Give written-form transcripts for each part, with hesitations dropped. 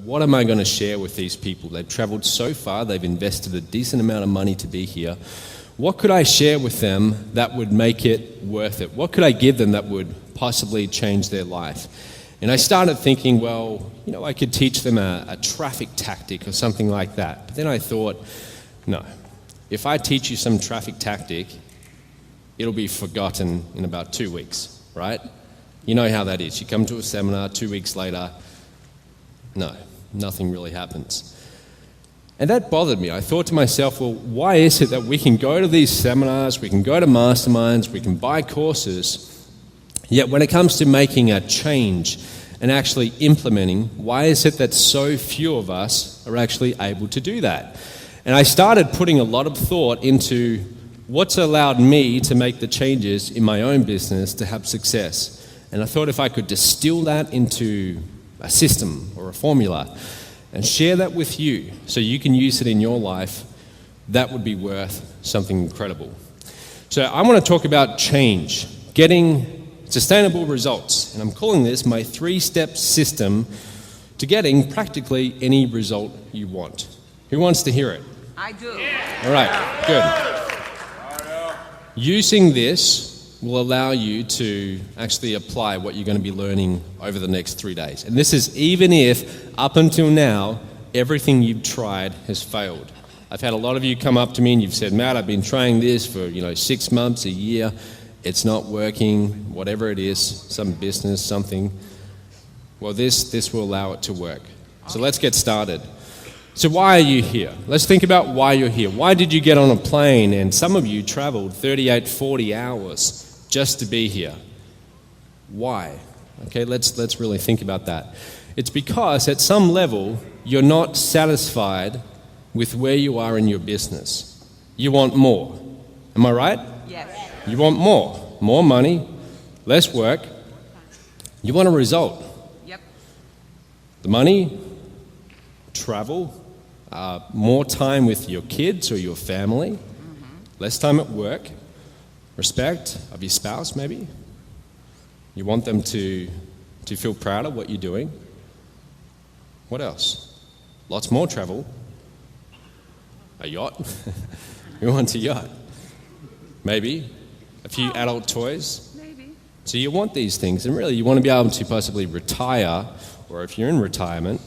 what am I going to share with these people? They've traveled so far, they've invested a decent amount of money to be here. What could I share with them that would make it worth it? What could I give them that would possibly change their life? And I started thinking, well, I could teach them a traffic tactic or something like that. But then I thought, no, if I teach you some traffic tactic, it'll be forgotten in about 2 weeks, right? You know how that is. You come to a seminar, 2 weeks later, no, nothing really happens. And that bothered me. I thought to myself, well, why is it that we can go to these seminars, we can go to masterminds, we can buy courses, yet when it comes to making a change and actually implementing, why is it that so few of us are actually able to do that? And I started putting a lot of thought into what's allowed me to make the changes in my own business to have success. And I thought if I could distill that into a system or a formula and share that with you so you can use it in your life, that would be worth something incredible. So I want to talk about change, getting sustainable results. And I'm calling this my 3-step system to getting practically any result you want. Who wants to hear it? I do. All right, good. Using this will allow you to actually apply what you're going to be learning over the next 3 days. And this is even if, up until now, everything you've tried has failed. I've had a lot of you come up to me and you've said, Matt, I've been trying this for 6 months, a year. It's not working, whatever it is, some business, something. Well, this will allow it to work. So let's get started. So why are you here? Let's think about why you're here. Why did you get on a plane? And some of you traveled 38, 40 hours just to be here. Why? Okay, let's really think about that. It's because at some level, you're not satisfied with where you are in your business. You want more. Am I right? Yes. You want more money, less work. You want a result. Yep. The money, travel, more time with your kids or your family, less time at work, respect of your spouse maybe. You want them to feel proud of what you're doing. What else? Lots more travel. A yacht. Who wants a yacht? Maybe. A few adult toys. Maybe. So you want these things, and really you want to be able to possibly retire, or if you're in retirement,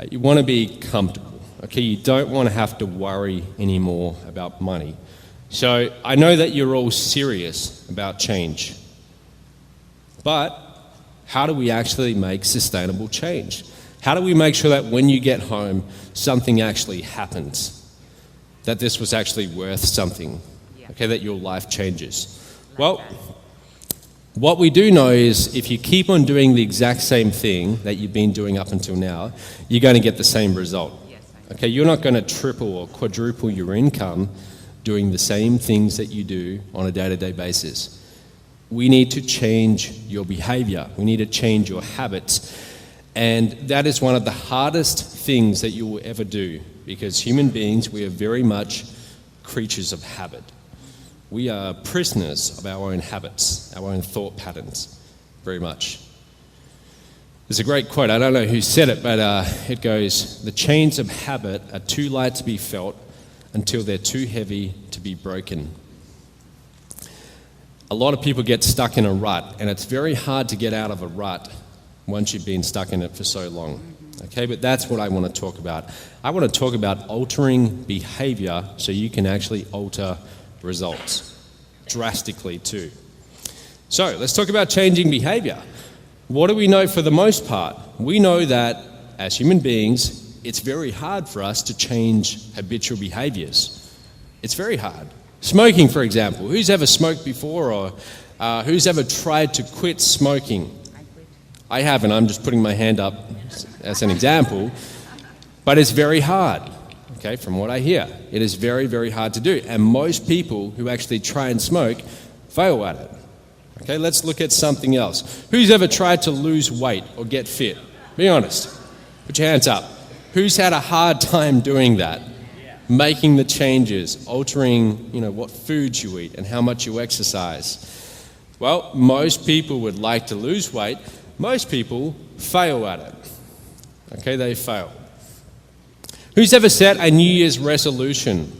you want to be comfortable. Okay, you don't want to have to worry anymore about money. So I know that you're all serious about change. But how do we actually make sustainable change? How do we make sure that when you get home, something actually happens? That this was actually worth something? Okay, that your life changes? Well, what we do know is if you keep on doing the exact same thing that you've been doing up until now, you're going to get the same result. Okay, you're not going to triple or quadruple your income doing the same things that you do on a day-to-day basis. We need to change your behavior. We need to change your habits. And that is one of the hardest things that you will ever do, because human beings, we are very much creatures of habit. We are prisoners of our own habits, our own thought patterns, very much. There's a great quote, I don't know who said it, but it goes, "The chains of habit are too light to be felt until they're too heavy to be broken." A lot of people get stuck in a rut, and it's very hard to get out of a rut once you've been stuck in it for so long. Okay, but that's what I want to talk about. I want to talk about altering behavior so you can actually alter results drastically too. So let's talk about changing behavior. What do we know for the most part? We know that as human beings, it's very hard for us to change habitual behaviors. It's very hard. Smoking, for example. Who's ever smoked before, or who's ever tried to quit smoking? I haven't. I'm just putting my hand up as an example. But it's very hard, okay, from what I hear. It is very, very hard to do. And most people who actually try and smoke fail at it. Okay, let's look at something else. Who's ever tried to lose weight or get fit? Be honest. Put your hands up. Who's had a hard time doing that? Making the changes, altering, what foods you eat and how much you exercise. Well, most people would like to lose weight. Most people fail at it. Okay, they failed. Who's ever set a New Year's resolution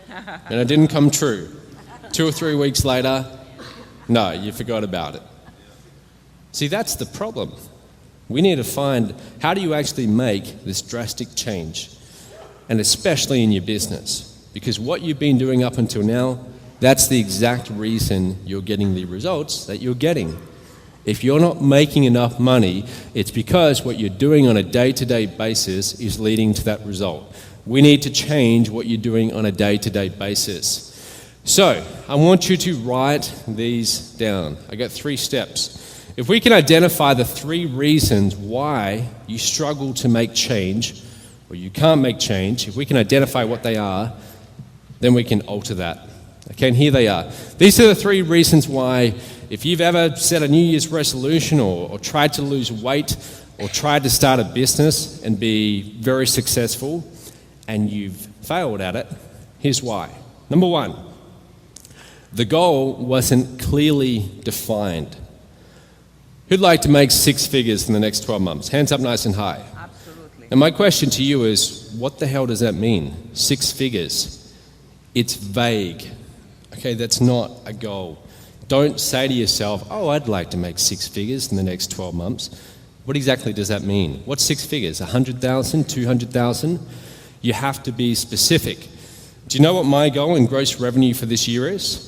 and it didn't come true? 2 or 3 weeks later, no, you forgot about it. See, that's the problem. We need to find, how do you actually make this drastic change? And especially in your business. Because what you've been doing up until now, that's the exact reason you're getting the results that you're getting. If you're not making enough money, it's because what you're doing on a day-to-day basis is leading to that result. We need to change what you're doing on a day-to-day basis. So, I want you to write these down. I got 3 steps. If we can identify the 3 reasons why you struggle to make change, or you can't make change, if we can identify what they are, then we can alter that. Okay, and here they are. These are the 3 reasons why, if you've ever set a New Year's resolution or tried to lose weight or tried to start a business and be very successful and you've failed at it, here's why. Number 1, the goal wasn't clearly defined. Who'd like to make 6 figures in the next 12 months? Hands up nice and high. Absolutely. And my question to you is, what the hell does that mean? 6 figures. It's vague. Okay, that's not a goal. Don't say to yourself, oh, I'd like to make 6 figures in the next 12 months. What exactly does that mean? What's 6 figures? 100,000, 200,000? You have to be specific. Do you know what my goal in gross revenue for this year is?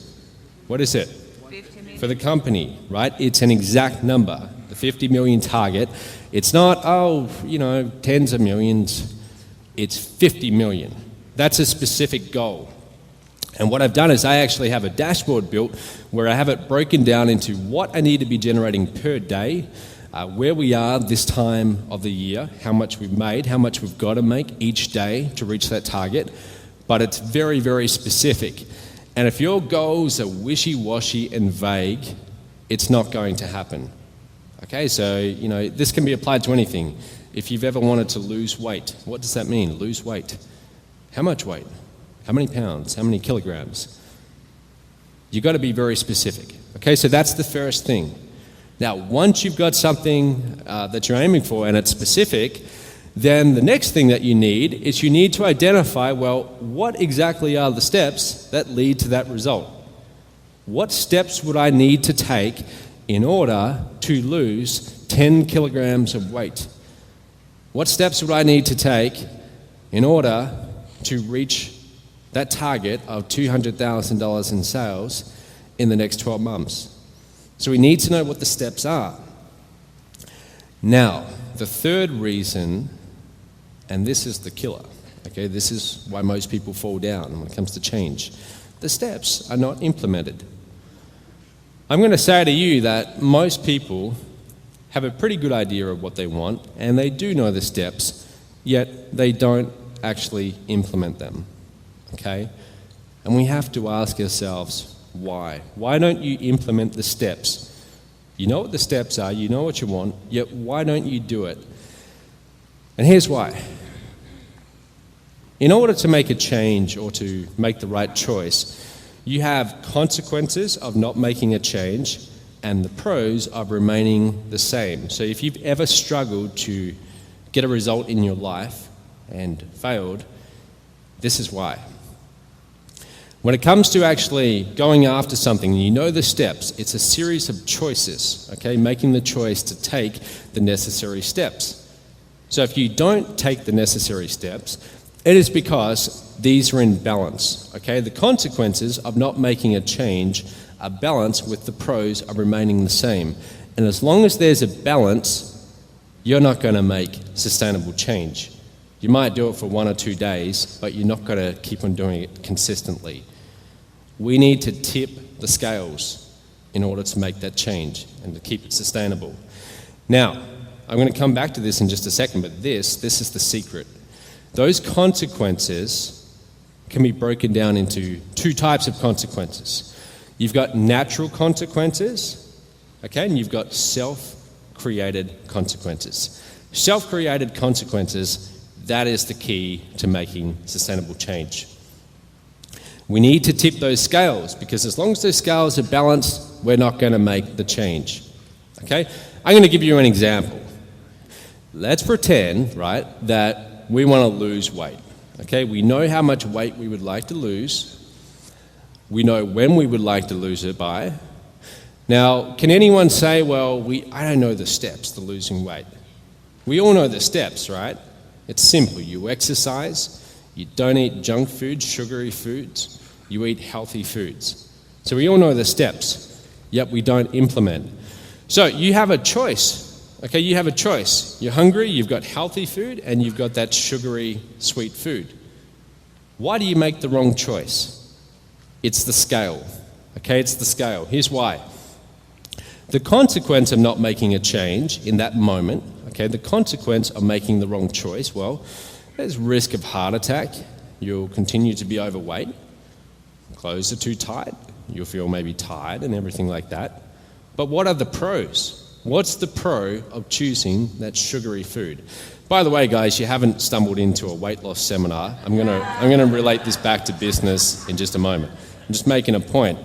What is it? 50 million. For the company, right? It's an exact number, the 50 million target. It's not, tens of millions. It's 50 million. That's a specific goal. And what I've done is I actually have a dashboard built where I have it broken down into what I need to be generating per day, where we are this time of the year, how much we've made, how much we've got to make each day to reach that target. But it's very, very specific. And if your goals are wishy-washy and vague, it's not going to happen. Okay, so, this can be applied to anything. If you've ever wanted to lose weight, what does that mean, lose weight? How much weight? How many pounds? How many kilograms? You've got to be very specific. Okay, so that's the first thing. Now, once you've got something that you're aiming for and it's specific, then the next thing that you need is you need to identify, well, what exactly are the steps that lead to that result? What steps would I need to take in order to lose 10 kilograms of weight? What steps would I need to take in order to reach that target of $200,000 in sales in the next 12 months? So we need to know what the steps are. Now, the third reason, and this is the killer, okay, this is why most people fall down when it comes to change. The steps are not implemented. I'm going to say to you that most people have a pretty good idea of what they want, and they do know the steps, yet they don't actually implement them, okay? And we have to ask ourselves, why? Why don't you implement the steps? You know what the steps are, you know what you want, yet why don't you do it? And here's why. In order to make a change or to make the right choice, you have consequences of not making a change and the pros of remaining the same. So if you've ever struggled to get a result in your life and failed, this is why. When it comes to actually going after something, you know the steps, it's a series of choices, okay? Making the choice to take the necessary steps. So if you don't take the necessary steps, it is because these are in balance, okay? The consequences of not making a change are balanced with the pros of remaining the same. And as long as there's a balance, you're not going to make sustainable change. You might do it for 1 or 2 days, but you're not going to keep on doing it consistently. We need to tip the scales in order to make that change and to keep it sustainable. Now, I'm going to come back to this in just a second, but this is the secret. Those consequences can be broken down into 2 types of consequences. You've got natural consequences, okay, and you've got self-created consequences. Self-created consequences, that is the key to making sustainable change. We need to tip those scales because as long as those scales are balanced, we're not going to make the change. Okay? I'm going to give you an example. let's pretend, right, that we want to lose weight. Okay, we know how much weight we would like to lose. We know when we would like to lose it by. Now, can anyone say, well, I don't know the steps to losing weight? We all know the steps, right? It's simple. You exercise, you don't eat junk food, sugary foods, you eat healthy foods. So we all know the steps, yet we don't implement. So you have a choice. Okay, you have a choice. You're hungry, you've got healthy food, and you've got that sugary, sweet food. Why do you make the wrong choice? It's the scale. Okay, it's the scale. Here's why. The consequence of not making a change in that moment, okay, the consequence of making the wrong choice, well, there's risk of heart attack. You'll continue to be overweight. Clothes are too tight. You'll feel maybe tired and everything like that. But what are the pros? What's the pro of choosing that sugary food? By the way, guys, you haven't stumbled into a weight loss seminar. I'm gonna relate this back to business in just a moment. I'm just making a point.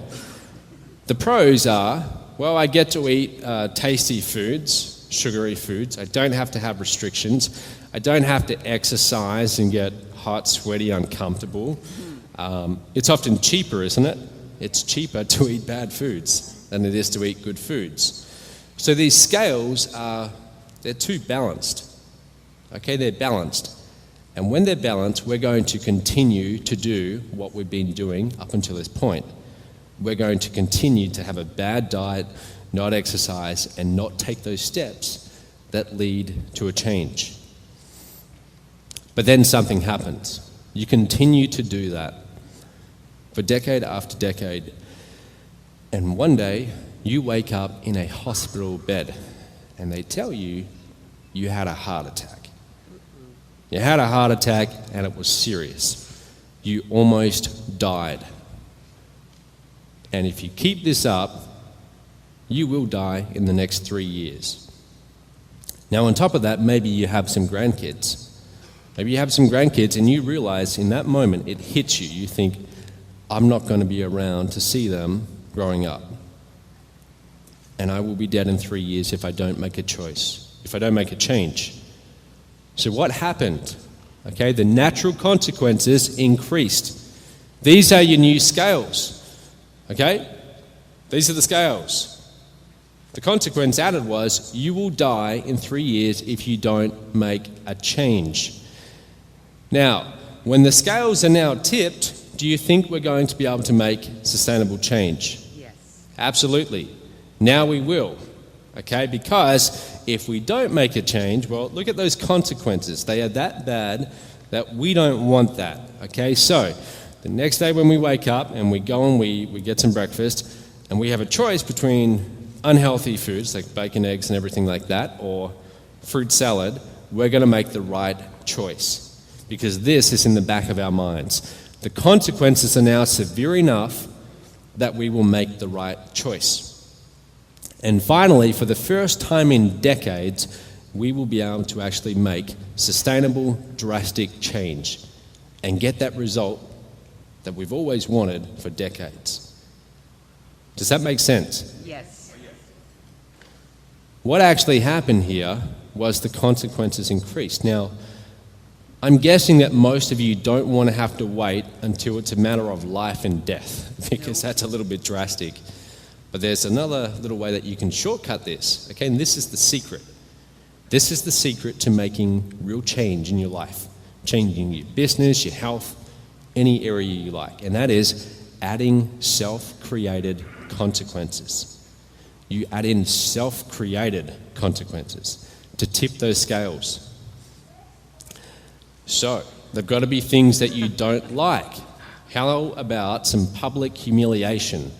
The pros are, well, I get to eat tasty foods, sugary foods. I don't have to have restrictions. I don't have to exercise and get hot, sweaty, uncomfortable. It's often cheaper, isn't it? It's cheaper to eat bad foods than it is to eat good foods. So these scales they're too balanced. Okay, they're balanced. And when they're balanced, we're going to continue to do what we've been doing up until this point. We're going to continue to have a bad diet, not exercise, and not take those steps that lead to a change. But then something happens. You continue to do that for decade after decade, and one day you wake up in a hospital bed and they tell you you had a heart attack. You had a heart attack and it was serious. You almost died. And if you keep this up, you will die in the next 3 years. Now, on top of that, maybe you have some grandkids. Maybe you have some grandkids and you realize in that moment it hits you. You think, I'm not going to be around to see them growing up. And I will be dead in 3 years if I don't make a choice, if I don't make a change. So what happened? Okay, the natural consequences increased. These are your new scales. Okay? These are the scales. The consequence added was, you will die in 3 years if you don't make a change. Now, when the scales are now tipped, do you think we're going to be able to make sustainable change? Yes. Absolutely. Now we will. Okay? Because if we don't make a change, well, look at those consequences. They are that bad that we don't want that. Okay? So, the next day when we wake up and we go and we get some breakfast and we have a choice between unhealthy foods like bacon, eggs and everything like that or fruit salad, we're going to make the right choice because this is in the back of our minds. The consequences are now severe enough that we will make the right choice. And finally, for the first time in decades, we will be able to actually make sustainable, drastic change and get that result that we've always wanted for decades. Does that make sense? Yes. What actually happened here was the consequences increased. Now, I'm guessing that most of you don't want to have to wait until it's a matter of life and death, because that's a little bit drastic. But there's another little way that you can shortcut this, okay? And this is the secret. This is the secret to making real change in your life, changing your business, your health, any area you like, and that is adding self-created consequences. You add in self-created consequences to tip those scales. So, they've got to be things that you don't like. How about some public humiliation?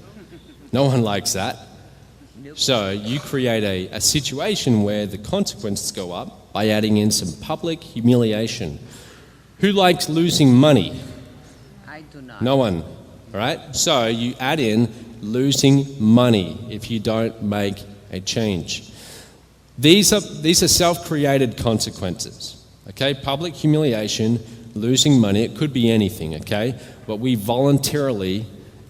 No one likes that. So you create a situation where the consequences go up by adding in some public humiliation. Who likes losing money? I do not. No one. All right? So you add in losing money if you don't make a change. These are self-created consequences. Okay? Public humiliation, losing money, it could be anything, okay? But we voluntarily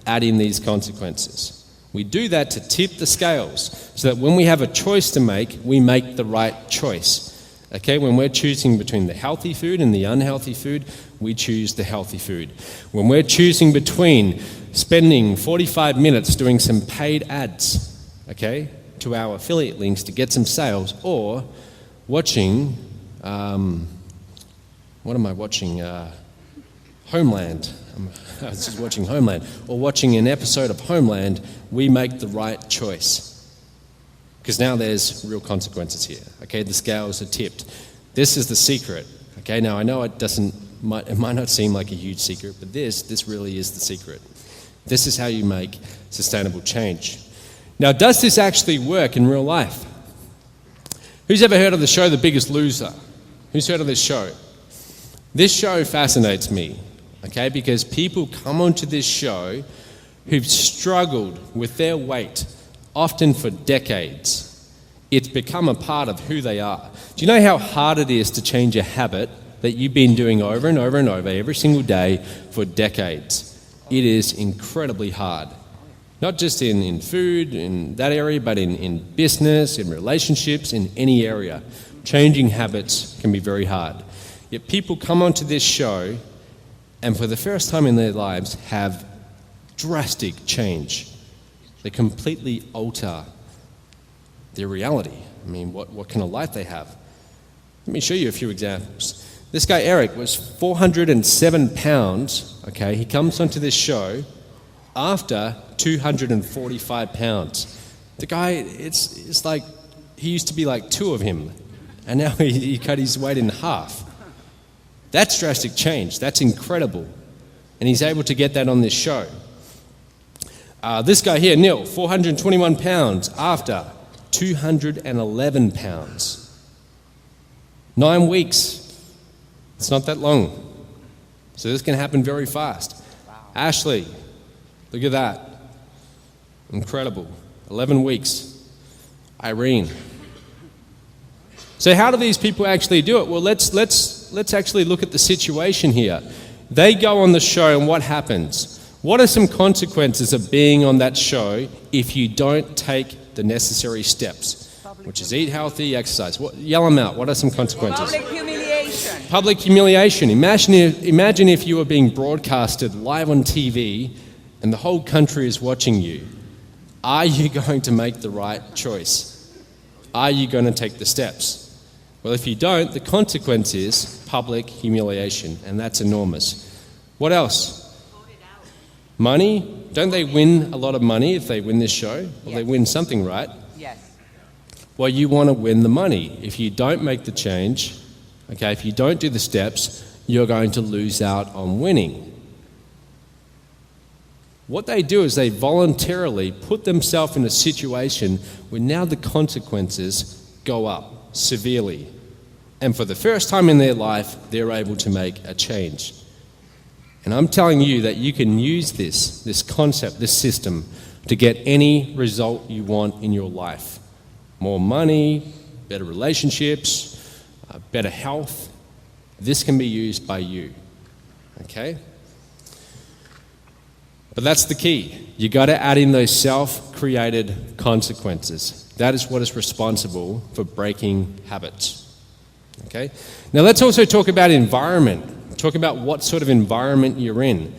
add in these consequences. We do that to tip the scales so that when we have a choice to make, we make the right choice. Okay, when we're choosing between the healthy food and the unhealthy food, we choose the healthy food. When we're choosing between spending 45 minutes doing some paid ads, okay, to our affiliate links to get some sales, or watching, what am I watching? Homeland. I was just watching Homeland. Or watching an episode of Homeland, we make the right choice. Because now there's real consequences here. Okay, the scales are tipped. This is the secret. Okay, now I know it might not seem like a huge secret, but this really is the secret. This is how you make sustainable change. Now, does this actually work in real life? Who's ever heard of the show The Biggest Loser? Who's heard of this show? This show fascinates me, okay, because people come onto this show who've struggled with their weight, often for decades. It's become a part of who they are. Do you know how hard it is to change a habit that you've been doing over and over and over every single day for decades? It is incredibly hard. Not just in food, in that area, but in business, in relationships, in any area. Changing habits can be very hard. Yet people come onto this show and for the first time in their lives have drastic change. They completely alter their reality. I mean, what kind of life they have. Let me show you a few examples. This guy, Eric, was 407 pounds, okay? He comes onto this show after 245 pounds. The guy, it's like, he used to be like two of him, and now he cut his weight in half. That's drastic change. That's incredible. And he's able to get that on this show. This guy here, Neil, 421 pounds after 211 pounds. 9 weeks. It's not that long. So this can happen very fast. Wow. Ashley, look at that. Incredible. 11 weeks. Irene. So how do these people actually do it? Well, let's actually look at the situation here. They go on the show and what happens? What are some consequences of being on that show if you don't take the necessary steps? Which is eat healthy, exercise. Yell them out. What are some consequences? Public humiliation. Public humiliation. Imagine if you were being broadcasted live on TV and the whole country is watching you. Are you going to make the right choice? Are you going to take the steps? Well, if you don't, the consequence is public humiliation, and that's enormous. What else? Money? Don't they win a lot of money if they win this show? Well, yes. They win something, right? Yes. Well, you want to win the money. If you don't make the change, okay, if you don't do the steps, you're going to lose out on winning. What they do is they voluntarily put themselves in a situation where now the consequences go up severely. And for the first time in their life, they're able to make a change. And I'm telling you that you can use this concept, this system, to get any result you want in your life. More money, better relationships, better health. This can be used by you. Okay? But that's the key. You got to add in those self-created consequences. That is what is responsible for breaking habits. Okay? Now let's also talk about environment. Talk about what sort of environment you're in.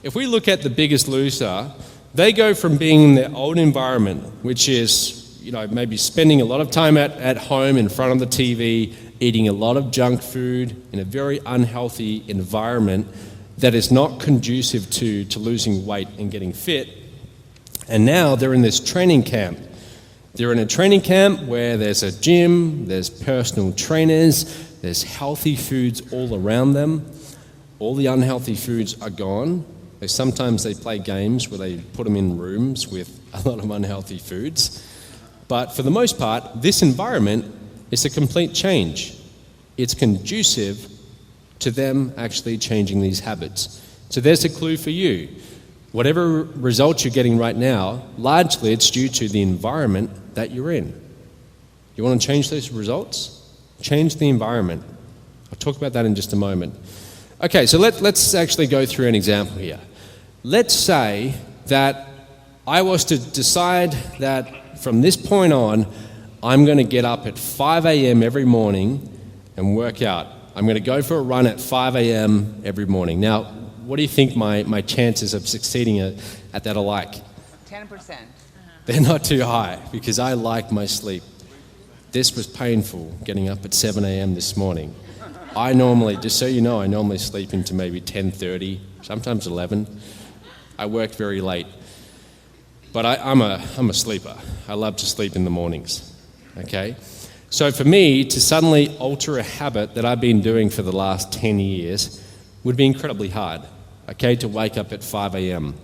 If we look at The Biggest Loser, they go from being in their old environment, which is, maybe spending a lot of time at home in front of the TV, eating a lot of junk food in a very unhealthy environment that is not conducive to losing weight and getting fit. And now they're in this training camp. They're in a training camp where there's a gym, there's personal trainers, there's healthy foods all around them. All the unhealthy foods are gone. Sometimes they play games where they put them in rooms with a lot of unhealthy foods. But for the most part, this environment is a complete change. It's conducive to them actually changing these habits. So there's a clue for you. Whatever results you're getting right now, largely it's due to the environment that you're in. You want to change those results? Change the environment. I'll talk about that in just a moment. Okay, so let's actually go through an example here. Let's say that I was to decide that from this point on, I'm going to get up at 5 a.m. every morning and work out. I'm going to go for a run at 5 a.m. every morning. Now, what do you think my chances of succeeding at that are like? 10%. They're not too high because I like my sleep. This was painful, getting up at 7 a.m. this morning. I normally, just so you know, I normally sleep into maybe 10:30, sometimes 11. I work very late. But I'm a sleeper. I love to sleep in the mornings, okay? So for me to suddenly alter a habit that I've been doing for the last 10 years would be incredibly hard, okay, to wake up at 5 a.m.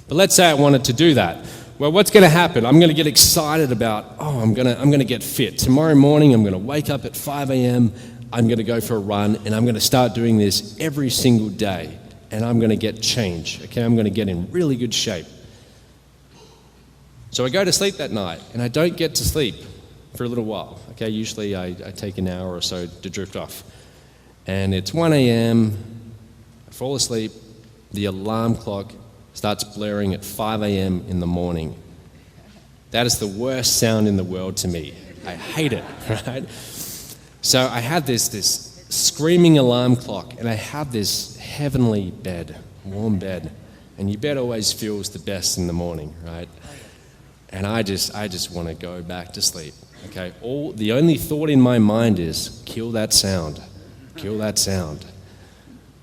But let's say I wanted to do that. Well, what's going to happen? I'm going to get excited about, I'm going to get fit. Tomorrow morning, I'm going to wake up at 5 a.m., I'm going to go for a run, and I'm going to start doing this every single day, and I'm going to get change, okay? I'm going to get in really good shape. So I go to sleep that night, and I don't get to sleep for a little while, okay? Usually I take an hour or so to drift off. And it's 1 a.m., I fall asleep, the alarm clock starts blaring at 5 a.m. in the morning. That is the worst sound in the world to me. I hate it, right? So I have this screaming alarm clock, and I have this heavenly bed, warm bed, and your bed always feels the best in the morning, right? And I just want to go back to sleep, okay? The only thought in my mind is, kill that sound, kill that sound.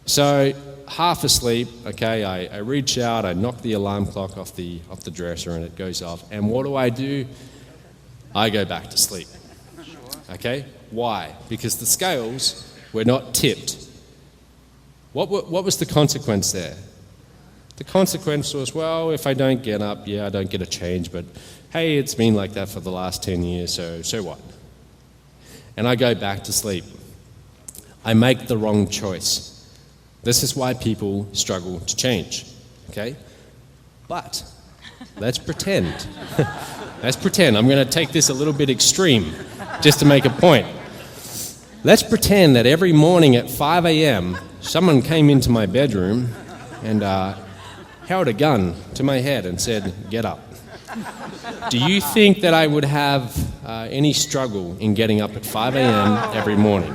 So half asleep, okay, I reach out, I knock the alarm clock off the dresser, and it goes off. And what do? I go back to sleep, okay? Why? Because the scales were not tipped. What was the consequence there? The consequence was, well, if I don't get up, I don't get a change, but hey, it's been like that for the last 10 years, so what? And I go back to sleep. I make the wrong choice. This is why people struggle to change, okay? But let's pretend. Let's pretend. I'm going to take this a little bit extreme just to make a point. Let's pretend that every morning at 5 a.m., someone came into my bedroom and held a gun to my head and said, get up. Do you think that I would have any struggle in getting up at 5 a.m. every morning?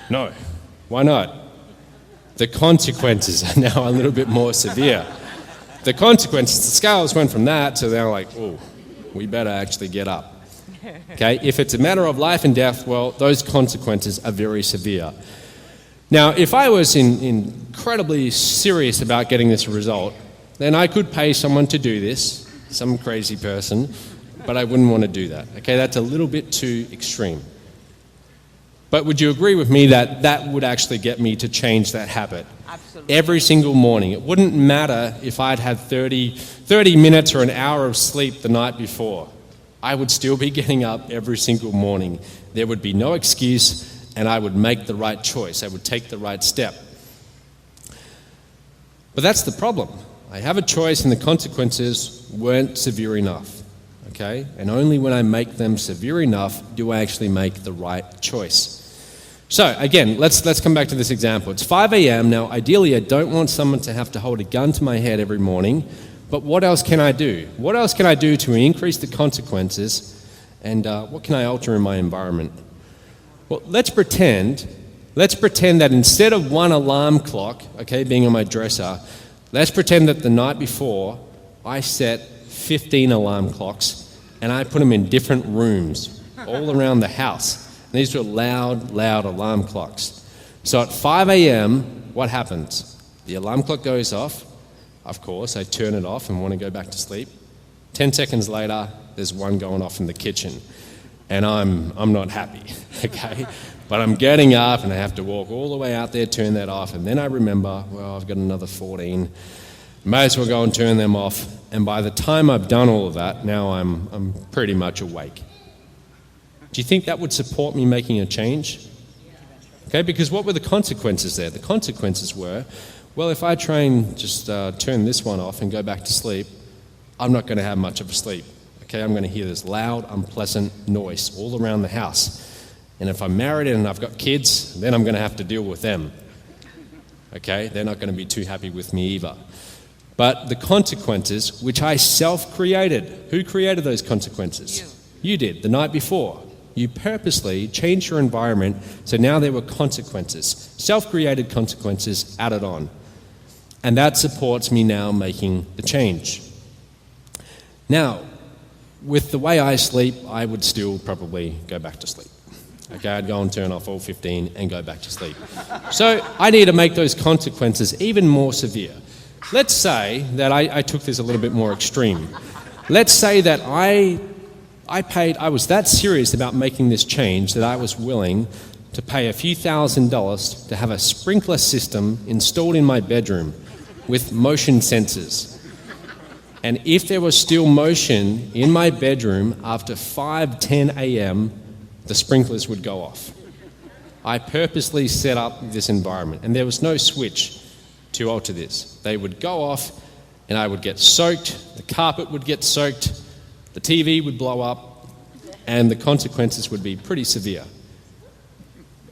No. Why not? The consequences are now a little bit more severe. The consequences, the scales went from that to they're like, we better actually get up. Okay, if it's a matter of life and death, well, those consequences are very severe. Now, if I was incredibly serious about getting this result, then I could pay someone to do this, some crazy person, but I wouldn't want to do that. Okay, that's a little bit too extreme. But would you agree with me that that would actually get me to change that habit? Absolutely. Every single morning. It wouldn't matter if I'd had 30 minutes or an hour of sleep the night before. I would still be getting up every single morning. There would be no excuse, and I would make the right choice. I would take the right step. But that's the problem. I have a choice, and the consequences weren't severe enough. Okay? And only when I make them severe enough do I actually make the right choice. So, again, let's come back to this example. It's 5 a.m. Now, ideally, I don't want someone to have to hold a gun to my head every morning, but what else can I do? What else can I do to increase the consequences, and what can I alter in my environment? Well, let's pretend that instead of one alarm clock, okay, being on my dresser, let's pretend that the night before I set 15 alarm clocks and I put them in different rooms all around the house. And these were loud alarm clocks. So at 5 a.m., what happens? The alarm clock goes off. Of course, I turn it off and want to go back to sleep. 10 seconds later, there's one going off in the kitchen. And I'm not happy, okay? But I'm getting up and I have to walk all the way out there, turn that off, and then I remember, well, I've got another 14. May as well go and turn them off. And by the time I've done all of that, now I'm pretty much awake. Do you think that would support me making a change? Okay, because what were the consequences there? The consequences were, well, if I try and just turn this one off and go back to sleep, I'm not going to have much of a sleep. Okay, I'm going to hear this loud, unpleasant noise all around the house. And if I'm married and I've got kids, then I'm going to have to deal with them. Okay, they're not going to be too happy with me either. But the consequences, which I self-created, who created those consequences? You did, the night before. You purposely changed your environment, so now there were consequences, self-created consequences added on. And that supports me now making the change. Now, with the way I sleep, I would still probably go back to sleep. Okay, I'd go and turn off all 15 and go back to sleep. So I need to make those consequences even more severe. Let's say that I took this a little bit more extreme. Let's say that I was that serious about making this change that I was willing to pay a few $1,000s to have a sprinkler system installed in my bedroom with motion sensors. And if there was still motion in my bedroom after 5:10 a.m., the sprinklers would go off. I purposely set up this environment, and there was no switch to alter this. They would go off, and I would get soaked, the carpet would get soaked, the TV would blow up, and the consequences would be pretty severe.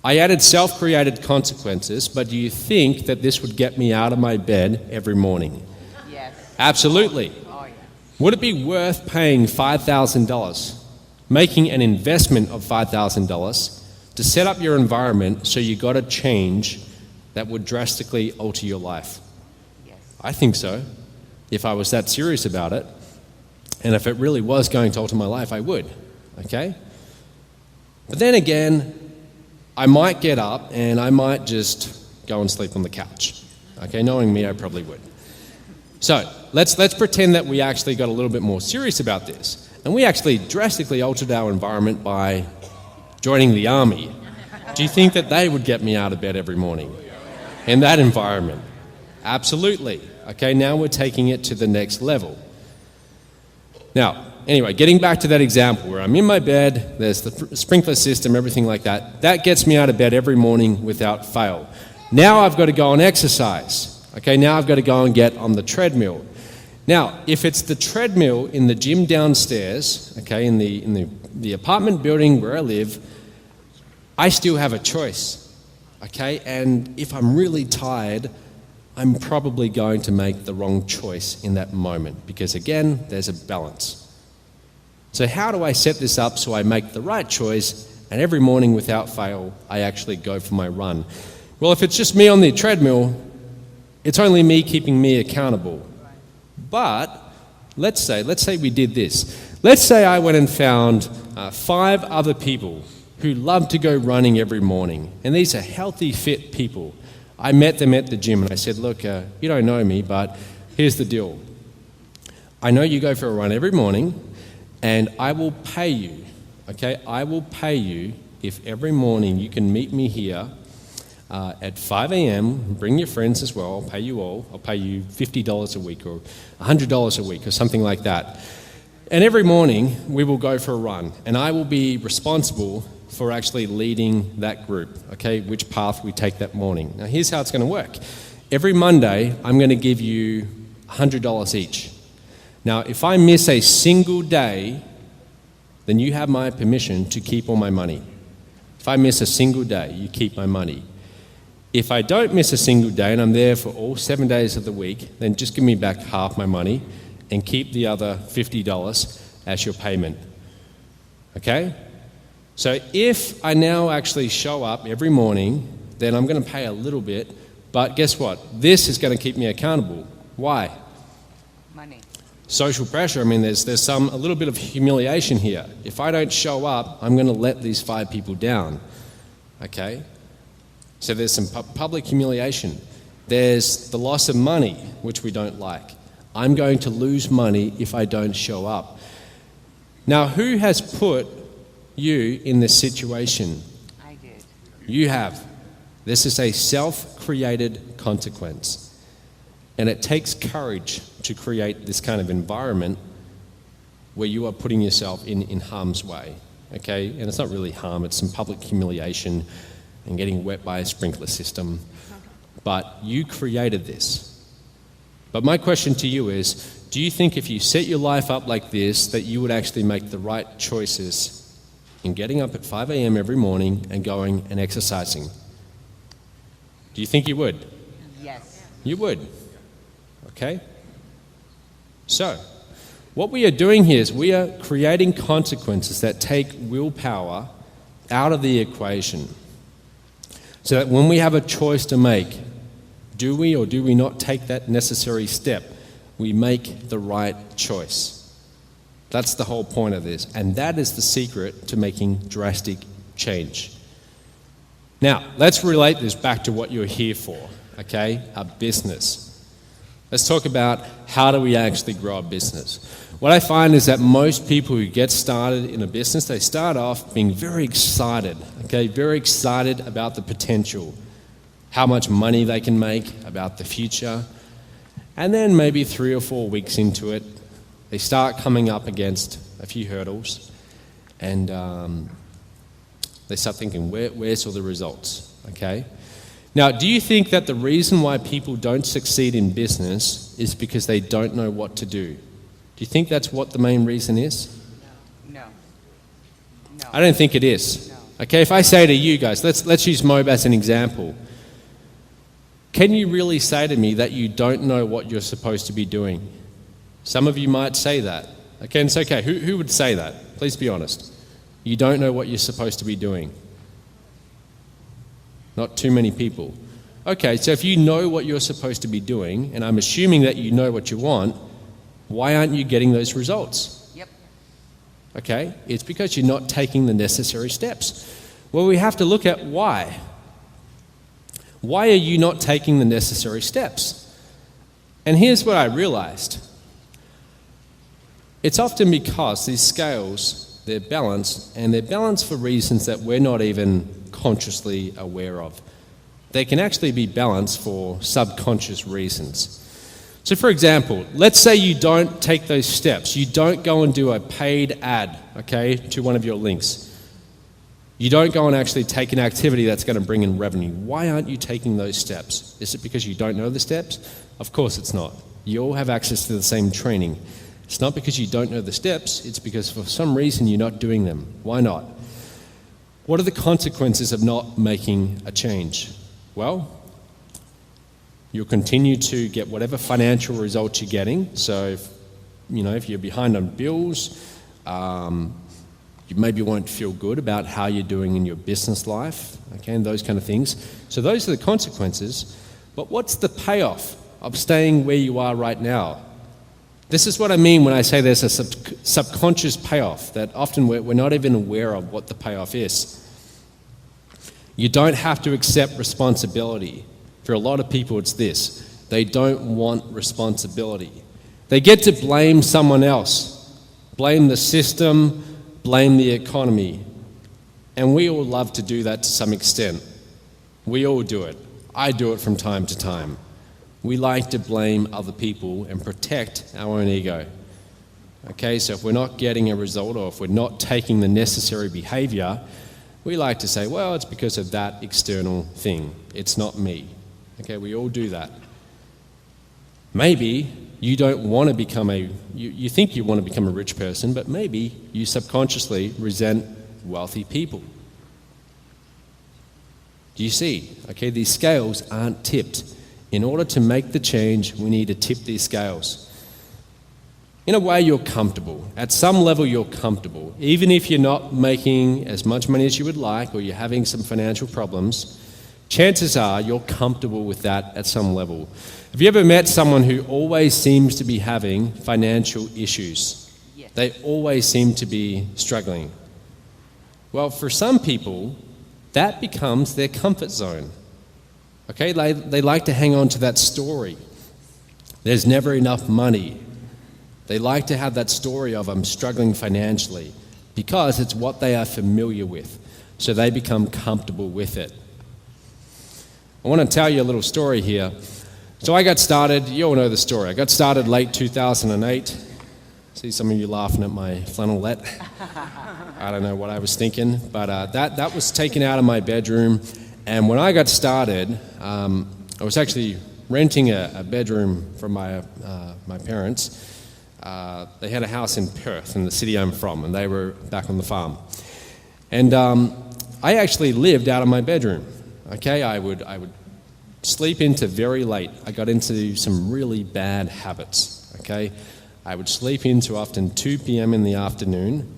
I added self-created consequences, but do you think that this would get me out of my bed every morning? Yes. Absolutely. Oh, yeah. Would it be worth paying $5,000, making an investment of $5,000 to set up your environment so you got a change that would drastically alter your life? Yes. I think so. If I was that serious about it, and if it really was going to alter my life, I would. Okay? But then again, I might get up and I might just go and sleep on the couch. Okay, knowing me, I probably would. So let's pretend that we actually got a little bit more serious about this, and we actually drastically altered our environment by joining the army. Do you think that they would get me out of bed every morning in that environment? Absolutely. Okay, now we're taking it to the next level. Now, anyway, getting back to that example where I'm in my bed, there's the sprinkler system, everything like that. That gets me out of bed every morning without fail. Now I've got to go and exercise. Okay, now I've got to go and get on the treadmill. Now, if it's the treadmill in the gym downstairs, okay, in the apartment building where I live, I still have a choice. Okay, and if I'm really tired, I'm probably going to make the wrong choice in that moment because, again, there's a balance. So how do I set this up so I make the right choice and every morning without fail I actually go for my run? Well, if it's just me on the treadmill, it's only me keeping me accountable. But let's say we did this. Let's say I went and found 5 other people who love to go running every morning, and these are healthy, fit people. I met them at the gym and I said, look, you don't know me, but here's the deal. I know you go for a run every morning, and I will pay you, okay? I will pay you if every morning you can meet me here at 5 a.m., bring your friends as well, I'll pay you all. I'll pay you $50 a week or $100 a week or something like that. And every morning we will go for a run, and I will be responsible for actually leading that group, okay, which path we take that morning. Now here's how it's going to work. Every Monday I'm going to give you $100 each. Now if I miss a single day, then you have my permission to keep all my money. If I miss a single day, you keep my money. If I don't miss a single day and I'm there for all 7 days of the week, then just give me back half my money and keep the other $50 as your payment. Okay? So if I now actually show up every morning, then I'm going to pay a little bit, but guess what? This is going to keep me accountable. Why? Money. Social pressure. I mean, there's a little bit of humiliation here. If I don't show up, I'm going to let these 5 people down. Okay? So there's some public humiliation. There's the loss of money, which we don't like. I'm going to lose money if I don't show up. Now, who has put you in this situation? I did. You have. This is a self-created consequence. And it takes courage to create this kind of environment where you are putting yourself in harm's way. Okay? And it's not really harm, it's some public humiliation and getting wet by a sprinkler system. But you created this. But my question to you is, do you think if you set your life up like this, that you would actually make the right choices in getting up at 5 a.m. every morning and going and exercising? Do you think you would? Yes. You would. Okay? So, what we are doing here is we are creating consequences that take willpower out of the equation. So that when we have a choice to make, do we or do we not take that necessary step, we make the right choice. That's the whole point of this. And that is the secret to making drastic change. Now, let's relate this back to what you're here for, okay? A business. Let's talk about how do we actually grow a business. What I find is that most people who get started in a business, they start off being very excited, okay? Very excited about the potential, how much money they can make, about the future. And then maybe 3 or 4 weeks into it, they start coming up against a few hurdles, and they start thinking, where's all the results, okay? Now, do you think that the reason why people don't succeed in business is because they don't know what to do? Do you think that's what the main reason is? No. No. I don't think it is. No. Okay, if I say to you guys, let's use Moab as an example. Can you really say to me that you don't know what you're supposed to be doing? Some of you might say that. Okay, and it's okay. Who would say that? Please be honest. You don't know what you're supposed to be doing. Not too many people. Okay, so if you know what you're supposed to be doing, and I'm assuming that you know what you want, why aren't you getting those results? Yep. Okay, it's because you're not taking the necessary steps. Well, we have to look at why. Why are you not taking the necessary steps? And here's what I realized. It's often because these scales, they're balanced, and they're balanced for reasons that we're not even consciously aware of. They can actually be balanced for subconscious reasons. So for example, let's say you don't take those steps. You don't go and do a paid ad, okay, to one of your links. You don't go and actually take an activity that's going to bring in revenue. Why aren't you taking those steps? Is it because you don't know the steps? Of course it's not. You all have access to the same training. It's not because you don't know the steps, it's because for some reason you're not doing them. Why not? What are the consequences of not making a change? Well, you'll continue to get whatever financial results you're getting. So, if you're behind on bills, you maybe won't feel good about how you're doing in your business life, okay, and those kind of things. So those are the consequences. But what's the payoff of staying where you are right now? This is what I mean when I say there's a subconscious payoff, that often we're not even aware of what the payoff is. You don't have to accept responsibility. For a lot of people, it's this. They don't want responsibility. They get to blame someone else, blame the system, blame the economy. And we all love to do that to some extent. We all do it. I do it from time to time. We like to blame other people and protect our own ego. Okay, so if we're not getting a result, or if we're not taking the necessary behavior, we like to say, well, it's because of that external thing. It's not me. Okay, we all do that. Maybe you don't want to become you think you want to become a rich person, but maybe you subconsciously resent wealthy people. Do you see? Okay, these scales aren't tipped. In order to make the change, we need to tip these scales. In a way, you're comfortable. At some level, you're comfortable. Even if you're not making as much money as you would like, or you're having some financial problems, chances are you're comfortable with that at some level. Have you ever met someone who always seems to be having financial issues? Yes. They always seem to be struggling. Well, for some people, that becomes their comfort zone. Okay, they like to hang on to that story. There's never enough money. They like to have that story of I'm struggling financially because it's what they are familiar with. So they become comfortable with it. I want to tell you a little story here. So I got started, you all know the story. I got started late 2008. See some of you laughing at my flannelette. I don't know what I was thinking, but that was taken out of my bedroom. And when I got started, I was actually renting a bedroom from my parents. They had a house in Perth, in the city I'm from, and they were back on the farm. And I actually lived out of my bedroom. Okay, I would sleep into very late. I got into some really bad habits. Okay, I would sleep into often 2 p.m. in the afternoon,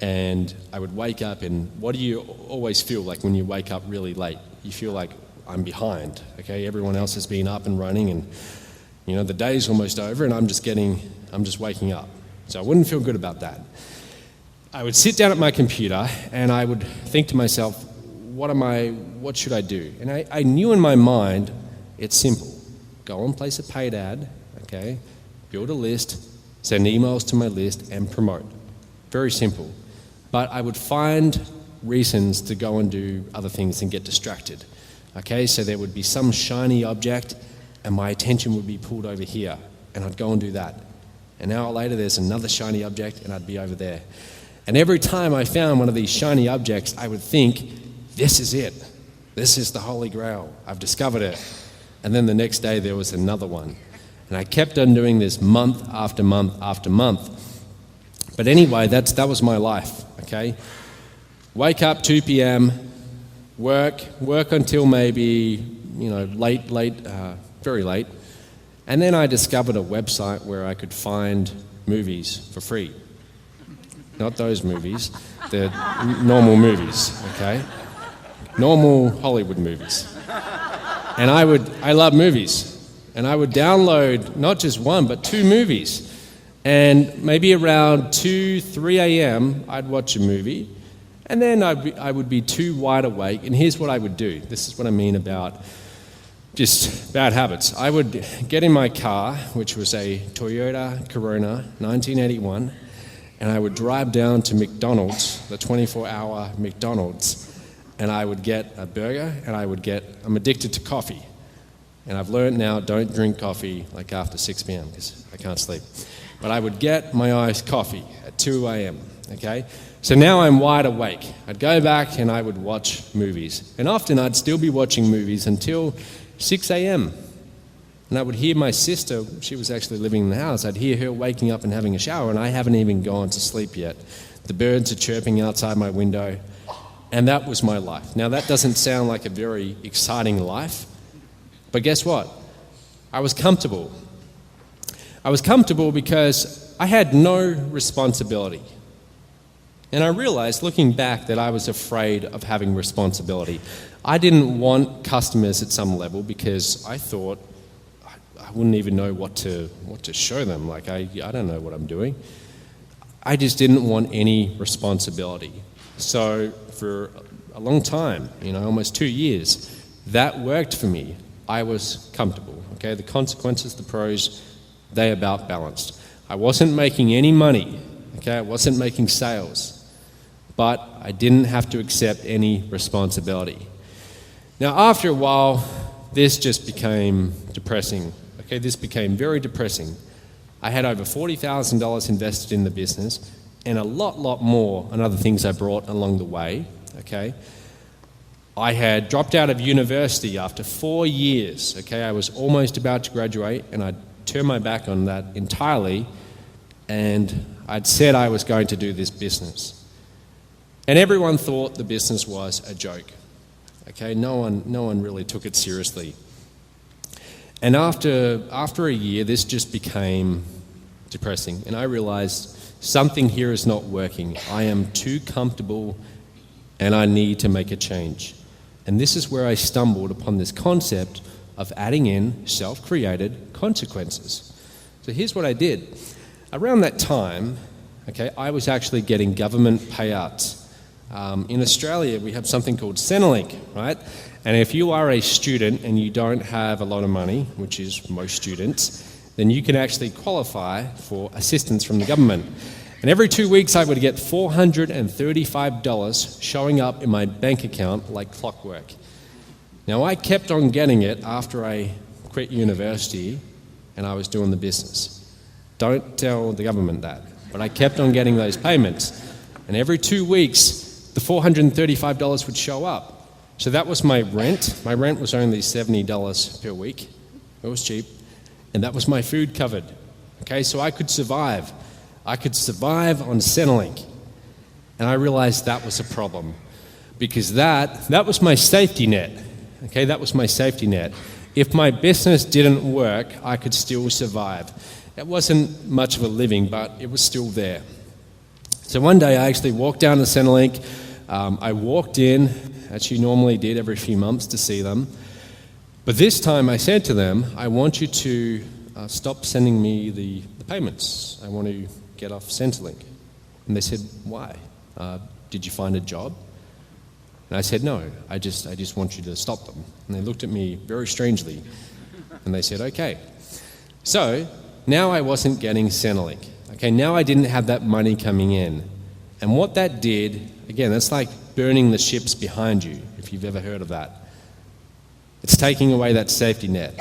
And I would wake up, and what do you always feel like when you wake up really late? You feel like, I'm behind, okay? Everyone else has been up and running, and the day's almost over, and I'm just waking up. So I wouldn't feel good about that. I would sit down at my computer, and I would think to myself, what should I do? And I knew in my mind, it's simple. Go and place a paid ad, okay? Build a list, send emails to my list, and promote. Very simple. But I would find reasons to go and do other things and get distracted. Okay, so there would be some shiny object and my attention would be pulled over here and I'd go and do that. An hour later there's another shiny object and I'd be over there. And every time I found one of these shiny objects, I would think, this is it. This is the Holy Grail. I've discovered it. And then the next day there was another one. And I kept on doing this month after month after month. But anyway, that was my life, okay? Wake up 2 p.m., work until maybe, very late. And then I discovered a website where I could find movies for free. Not those movies, the normal movies, okay? Normal Hollywood movies. And I love movies. And I would download not just one, but 2 movies. And maybe around 2, 3 a.m., I'd watch a movie. And then I would be too wide awake. And here's what I would do. This is what I mean about just bad habits. I would get in my car, which was a Toyota Corona 1981, and I would drive down to McDonald's, the 24-hour McDonald's, and I would get a burger, and I'm addicted to coffee. And I've learned now, don't drink coffee like after 6 p.m. because I can't sleep. But I would get my iced coffee at 2 a.m., okay? So now I'm wide awake. I'd go back and I would watch movies. And often I'd still be watching movies until 6 a.m. And I would hear my sister, she was actually living in the house, I'd hear her waking up and having a shower, and I haven't even gone to sleep yet. The birds are chirping outside my window, and that was my life. Now that doesn't sound like a very exciting life, but guess what? I was comfortable. I was comfortable because I had no responsibility. And I realized, looking back, that I was afraid of having responsibility. I didn't want customers at some level because I thought I wouldn't even know what to show them. Like, I don't know what I'm doing. I just didn't want any responsibility. So for a long time, almost 2 years, that worked for me. I was comfortable. Okay, the consequences, the pros, they about balanced. I wasn't making any money. Okay, I wasn't making sales. But I didn't have to accept any responsibility. Now, after a while, this just became depressing. Okay, this became very depressing. I had over $40,000 invested in the business and a lot more on other things I brought along the way. Okay, I had dropped out of university after 4 years. Okay, I was almost about to graduate and I turned my back on that entirely, and I'd said I was going to do this business. And everyone thought the business was a joke. Okay, no one really took it seriously. And after a year, this just became depressing, and I realized something here is not working. I am too comfortable, and I need to make a change. And this is where I stumbled upon this concept of adding in self-created consequences. So here's what I did. Around that time, okay, I was actually getting government payouts. In Australia, we have something called Centrelink, right? And if you are a student and you don't have a lot of money, which is most students, then you can actually qualify for assistance from the government. And every 2 weeks, I would get $435 showing up in my bank account like clockwork. Now, I kept on getting it after I quit university and I was doing the business. Don't tell the government that, but I kept on getting those payments. And every 2 weeks, the $435 would show up. So that was my rent. My rent was only $70 per week. It was cheap. And that was my food covered. Okay, so I could survive. I could survive on Centrelink. And I realized that was a problem because that was my safety net. Okay, that was my safety net. If my business didn't work, I could still survive. It wasn't much of a living, but it was still there. So one day I actually walked down to Centrelink. I walked in, as you normally did every few months to see them. But this time I said to them, I want you to stop sending me the payments. I want to get off Centrelink. And they said, why? Did you find a job? And I said, no, I just want you to stop them. And they looked at me very strangely. And they said, okay. So now I wasn't getting Centrelink. Okay, now I didn't have that money coming in. And what that did, again, that's like burning the ships behind you, if you've ever heard of that. It's taking away that safety net.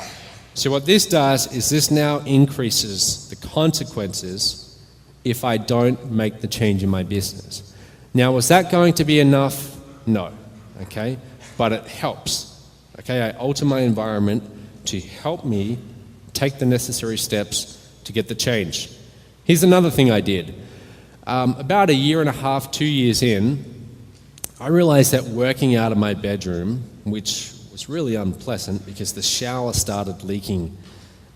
So what this does is this now increases the consequences if I don't make the change in my business. Now, was that going to be enough? No, okay? But it helps. Okay, I alter my environment to help me take the necessary steps to get the change. Here's another thing I did. About a year and a half, 2 years in, I realized that working out of my bedroom, which was really unpleasant because the shower started leaking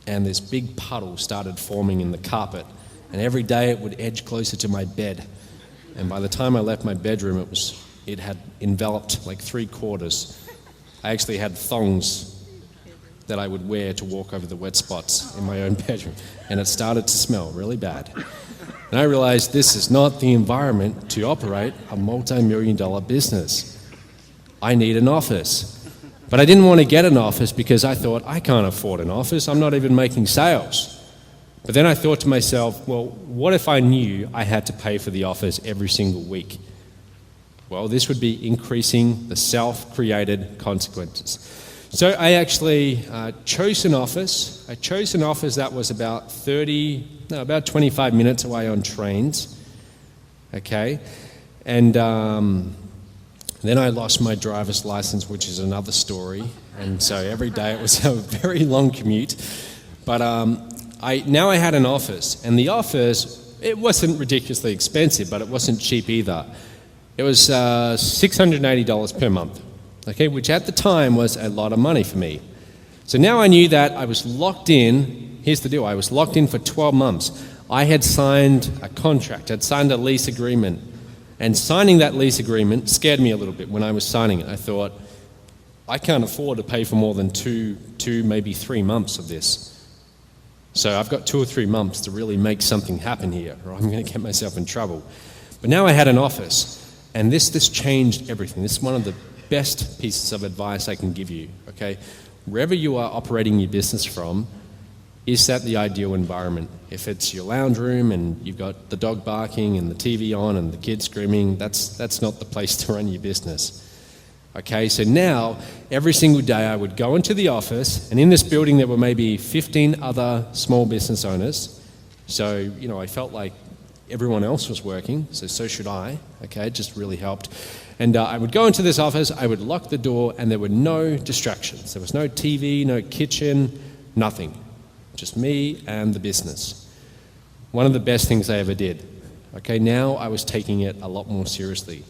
and this big puddle started forming in the carpet, and every day it would edge closer to my bed. And by the time I left my bedroom, it had enveloped like 3/4. I actually had thongs that I would wear to walk over the wet spots in my own bedroom, and it started to smell really bad. And I realized this is not the environment to operate a multi-million-dollar business. I need an office. But I didn't want to get an office because I thought, I can't afford an office. I'm not even making sales. But then I thought to myself, well, what if I knew I had to pay for the office every single week? Well, this would be increasing the self-created consequences. So I actually chose an office. I chose an office that was about 25 minutes away on trains. Okay? And then I lost my driver's license, which is another story. And so every day it was a very long commute. But now I had an office. And the office, it wasn't ridiculously expensive, but it wasn't cheap either. It was $680 per month. Okay, which at the time was a lot of money for me. So now I knew that I was locked in. Here's the deal, I was locked in for 12 months. I had signed a contract, I'd signed a lease agreement. And signing that lease agreement scared me a little bit when I was signing it. I thought, I can't afford to pay for more than two, maybe 3 months of this. So I've got 2 or 3 months to really make something happen here, or I'm going to get myself in trouble. But now I had an office, and this changed everything. This is one of the best pieces of advice I can give you, okay? Wherever you are operating your business from, is that the ideal environment? If it's your lounge room and you've got the dog barking and the TV on and the kids screaming, that's not the place to run your business. Okay, so now every single day I would go into the office, and in this building there were maybe 15 other small business owners. So, I felt like everyone else was working, so should I. Okay, it just really helped. And I would go into this office, I would lock the door, and there were no distractions. There was no TV, no kitchen, nothing. Just me and the business. One of the best things I ever did. Okay, now I was taking it a lot more seriously.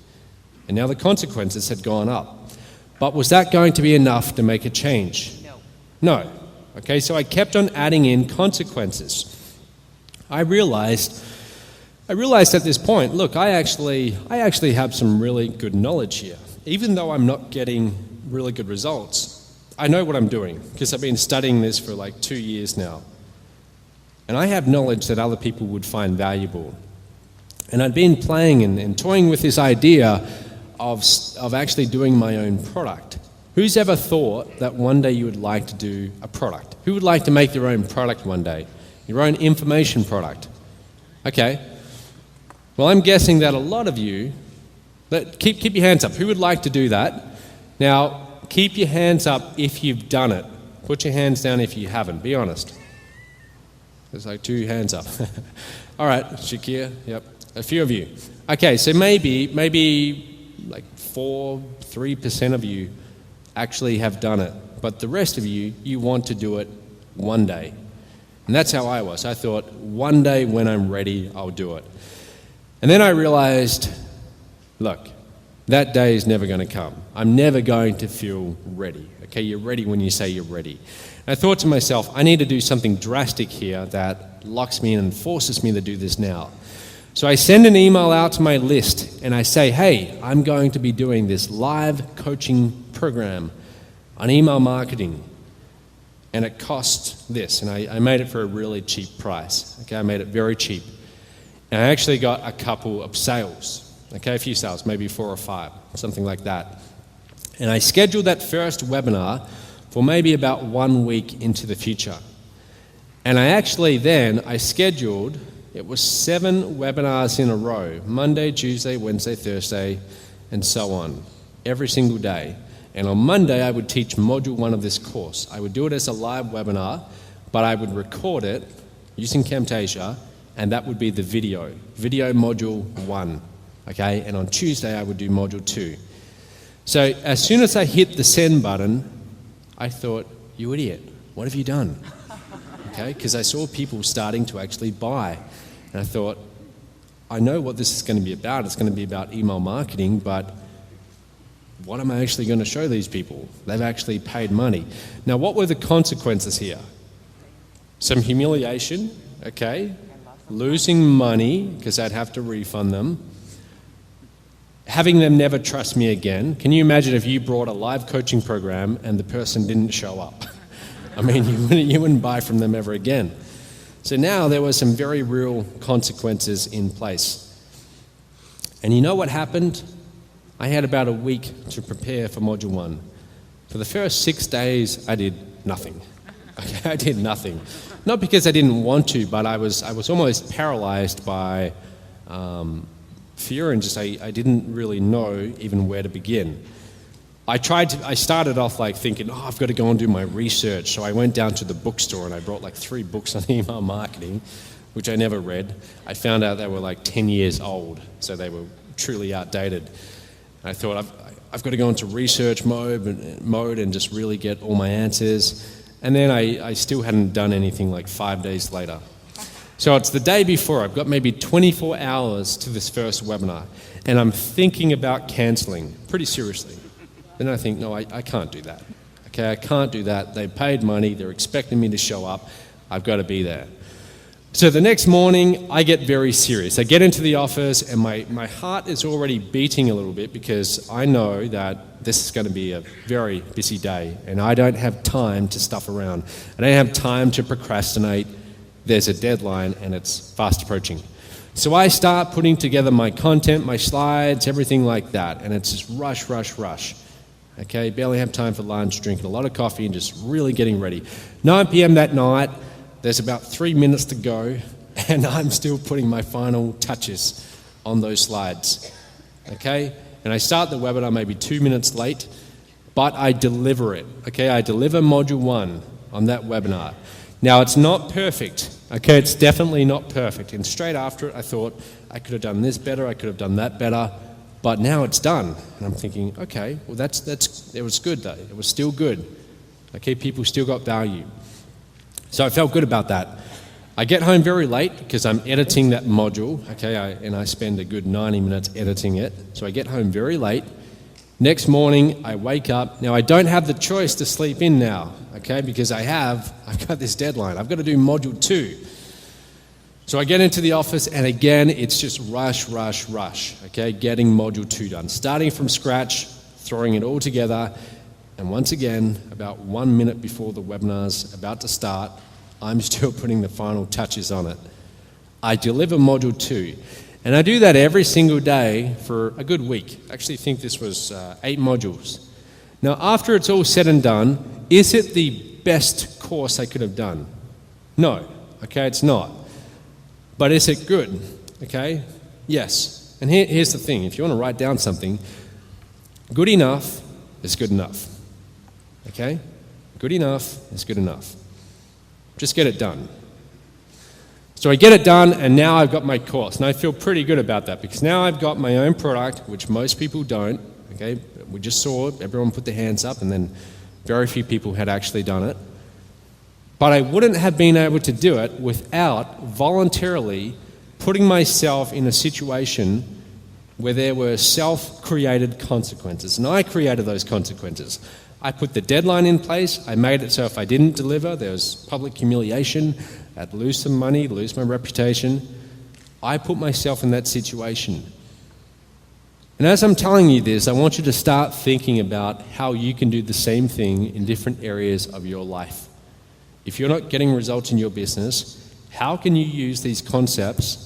And now the consequences had gone up. But was that going to be enough to make a change? No. Okay, so I kept on adding in consequences. I realized at this point, look, I actually have some really good knowledge here. Even though I'm not getting really good results, I know what I'm doing because I've been studying this for like 2 years now. And I have knowledge that other people would find valuable. And I'd been playing and toying with this idea of actually doing my own product. Who's ever thought that one day you would like to do a product? Who would like to make their own product one day? Your own information product? Okay. Well, I'm guessing that a lot of you, keep your hands up. Who would like to do that? Now, keep your hands up if you've done it. Put your hands down if you haven't. Be honest. There's like 2 hands up. All right, Shakir, yep, a few of you. Okay, so maybe like 3% of you actually have done it. But the rest of you want to do it one day. And that's how I was. I thought, one day when I'm ready, I'll do it. And then I realized, look, that day is never going to come. I'm never going to feel ready. Okay, you're ready when you say you're ready. And I thought to myself, I need to do something drastic here that locks me in and forces me to do this now. So I send an email out to my list and I say, hey, I'm going to be doing this live coaching program on email marketing. And it costs this. And I made it for a really cheap price. Okay, I made it very cheap. And I actually got a couple of sales. Okay, a few sales, maybe 4 or 5, something like that. And I scheduled that first webinar for maybe about 1 week into the future. And I scheduled, it was 7 webinars in a row, Monday, Tuesday, Wednesday, Thursday, and so on, every single day. And on Monday, I would teach module 1 of this course. I would do it as a live webinar, but I would record it using Camtasia, and that would be the video module 1, okay? And on Tuesday, I would do module 2. So as soon as I hit the send button, I thought, you idiot, what have you done? Okay, because I saw people starting to actually buy. And I thought, I know what this is going to be about. It's going to be about email marketing, but what am I actually going to show these people? They've actually paid money. Now, what were the consequences here? Some humiliation, okay? Losing money, because I'd have to refund them. Having them never trust me again. Can you imagine if you brought a live coaching program and the person didn't show up? I mean, you wouldn't buy from them ever again. So now there were some very real consequences in place. And you know what happened? I had about a week to prepare for Module 1. For the first 6 days, I did nothing. Okay, I did nothing. Not because I didn't want to, but I was almost paralyzed by fear and just I didn't really know even where to begin. I started off like thinking, I've got to go and do my research. So I went down to the bookstore and I brought like 3 books on email marketing, which I never read. I found out they were like 10 years old, so they were truly outdated. And I thought, I've got to go into research mode and just really get all my answers. And then I still hadn't done anything like 5 days later. So it's the day before. I've got maybe 24 hours to this first webinar. And I'm thinking about canceling pretty seriously. Then I think, no, I can't do that. Okay, I can't do that. They paid money. They're expecting me to show up. I've got to be there. So the next morning, I get very serious. I get into the office and my heart is already beating a little bit because I know that this is going to be a very busy day and I don't have time to stuff around. I don't have time to procrastinate. There's a deadline and it's fast approaching. So I start putting together my content, my slides, everything like that, and it's just rush, rush, rush. Okay, barely have time for lunch, drinking a lot of coffee and just really getting ready. 9 p.m. that night, there's about 3 minutes to go and I'm still putting my final touches on those slides. Okay, and I start the webinar maybe 2 minutes late, but I deliver it. Okay, I deliver module 1 on that webinar. Now it's not perfect. Okay, it's definitely not perfect. And straight after it, I thought I could have done this better, I could have done that better. But now it's done. And I'm thinking, okay, well it was good though. It was still good. Okay, people still got value. So I felt good about that. I get home very late because I'm editing that module, okay, and I spend a good 90 minutes editing it. So I get home very late. Next morning, I wake up. Now I don't have the choice to sleep in now, okay, because I've got this deadline. I've got to do module 2. So I get into the office and again, it's just rush, rush, rush, okay, getting module 2 done. Starting from scratch, throwing it all together, and once again, about 1 minute before the webinar's about to start, I'm still putting the final touches on it. I deliver module 2, and I do that every single day for a good week. I actually think this was 8 modules. Now, after it's all said and done, is it the best course I could have done? No, okay, it's not. But is it good? Okay, yes. And here's the thing, if you want to write down something, good enough is good enough. Okay? Good enough is good enough. Just get it done. So I get it done and now I've got my course. And I feel pretty good about that because now I've got my own product, which most people don't. Okay? We just saw everyone put their hands up and then very few people had actually done it. But I wouldn't have been able to do it without voluntarily putting myself in a situation where there were self-created consequences. And I created those consequences. I put the deadline in place. I made it so if I didn't deliver, there was public humiliation. I'd lose some money, lose my reputation. I put myself in that situation. And as I'm telling you this, I want you to start thinking about how you can do the same thing in different areas of your life. If you're not getting results in your business, how can you use these concepts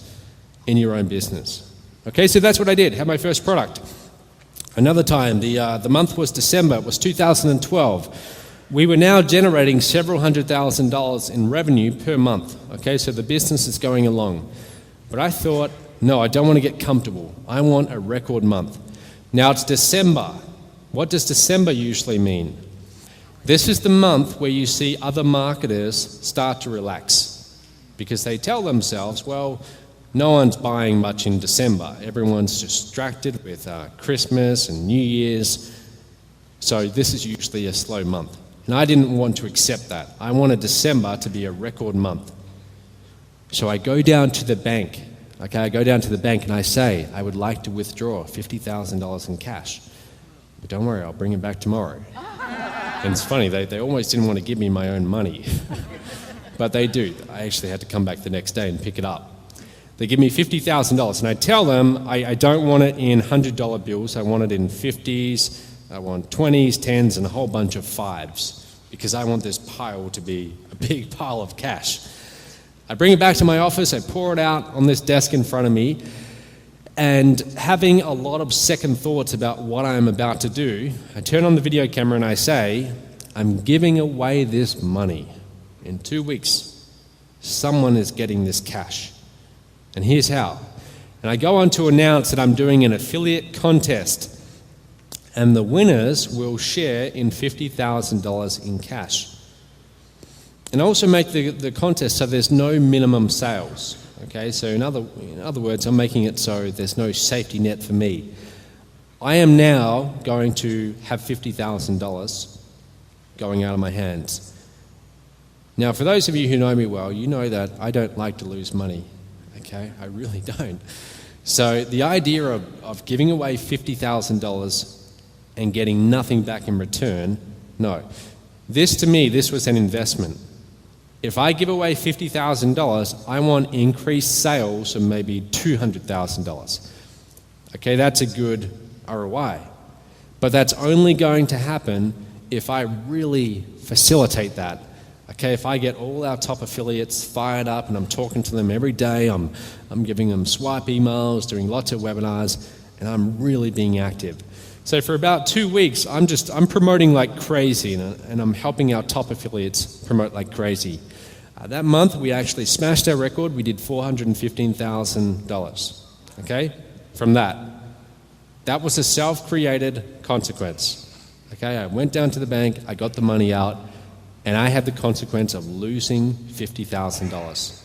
in your own business? Okay, so that's what I did. Had my first product. Another time, the month was December. It was 2012. We were now generating several $100,000 in revenue per month. Okay, so the business is going along. But I thought, no, I don't want to get comfortable. I want a record month. Now it's December. What does December usually mean? This is the month where you see other marketers start to relax because they tell themselves, well, no one's buying much in December. Everyone's distracted with Christmas and New Year's. So this is usually a slow month. And I didn't want to accept that. I wanted December to be a record month. So I go down to the bank. Okay, I go down to the bank and I say, I would like to withdraw $50,000 in cash. But don't worry, I'll bring it back tomorrow. And it's funny, they almost didn't want to give me my own money. But they do. I actually had to come back the next day and pick it up. They give me $50,000 and I tell them I don't want it in $100 bills. I want it in 50s, I want 20s, 10s, and a whole bunch of 5s because I want this pile to be a big pile of cash. I bring it back to my office, I pour it out on this desk in front of me, and having a lot of second thoughts about what I'm about to do, I turn on the video camera and I say, I'm giving away this money. In 2 weeks, someone is getting this cash. And here's how. And I go on to announce that I'm doing an affiliate contest, and the winners will share in $50,000 in cash. And I also make the contest so there's no minimum sales. Okay, so in other words, I'm making it so there's no safety net for me. I am now going to have $50,000 going out of my hands. Now, for those of you who know me well, you know that I don't like to lose money. Okay, I really don't. So the idea of giving away $50,000 and getting nothing back in return, no. To me, this was an investment. If I give away $50,000, I want increased sales of maybe $200,000. Okay, that's a good ROI. But that's only going to happen if I really facilitate that. Okay, if I get all our top affiliates fired up and I'm talking to them every day, I'm giving them swipe emails, doing lots of webinars, and I'm really being active. So for about 2 weeks, I'm promoting like crazy, and I'm helping our top affiliates promote like crazy. That month, we actually smashed our record. We did $415,000, okay, from that. That was a self-created consequence. Okay, I went down to the bank, I got the money out, and I had the consequence of losing $50,000.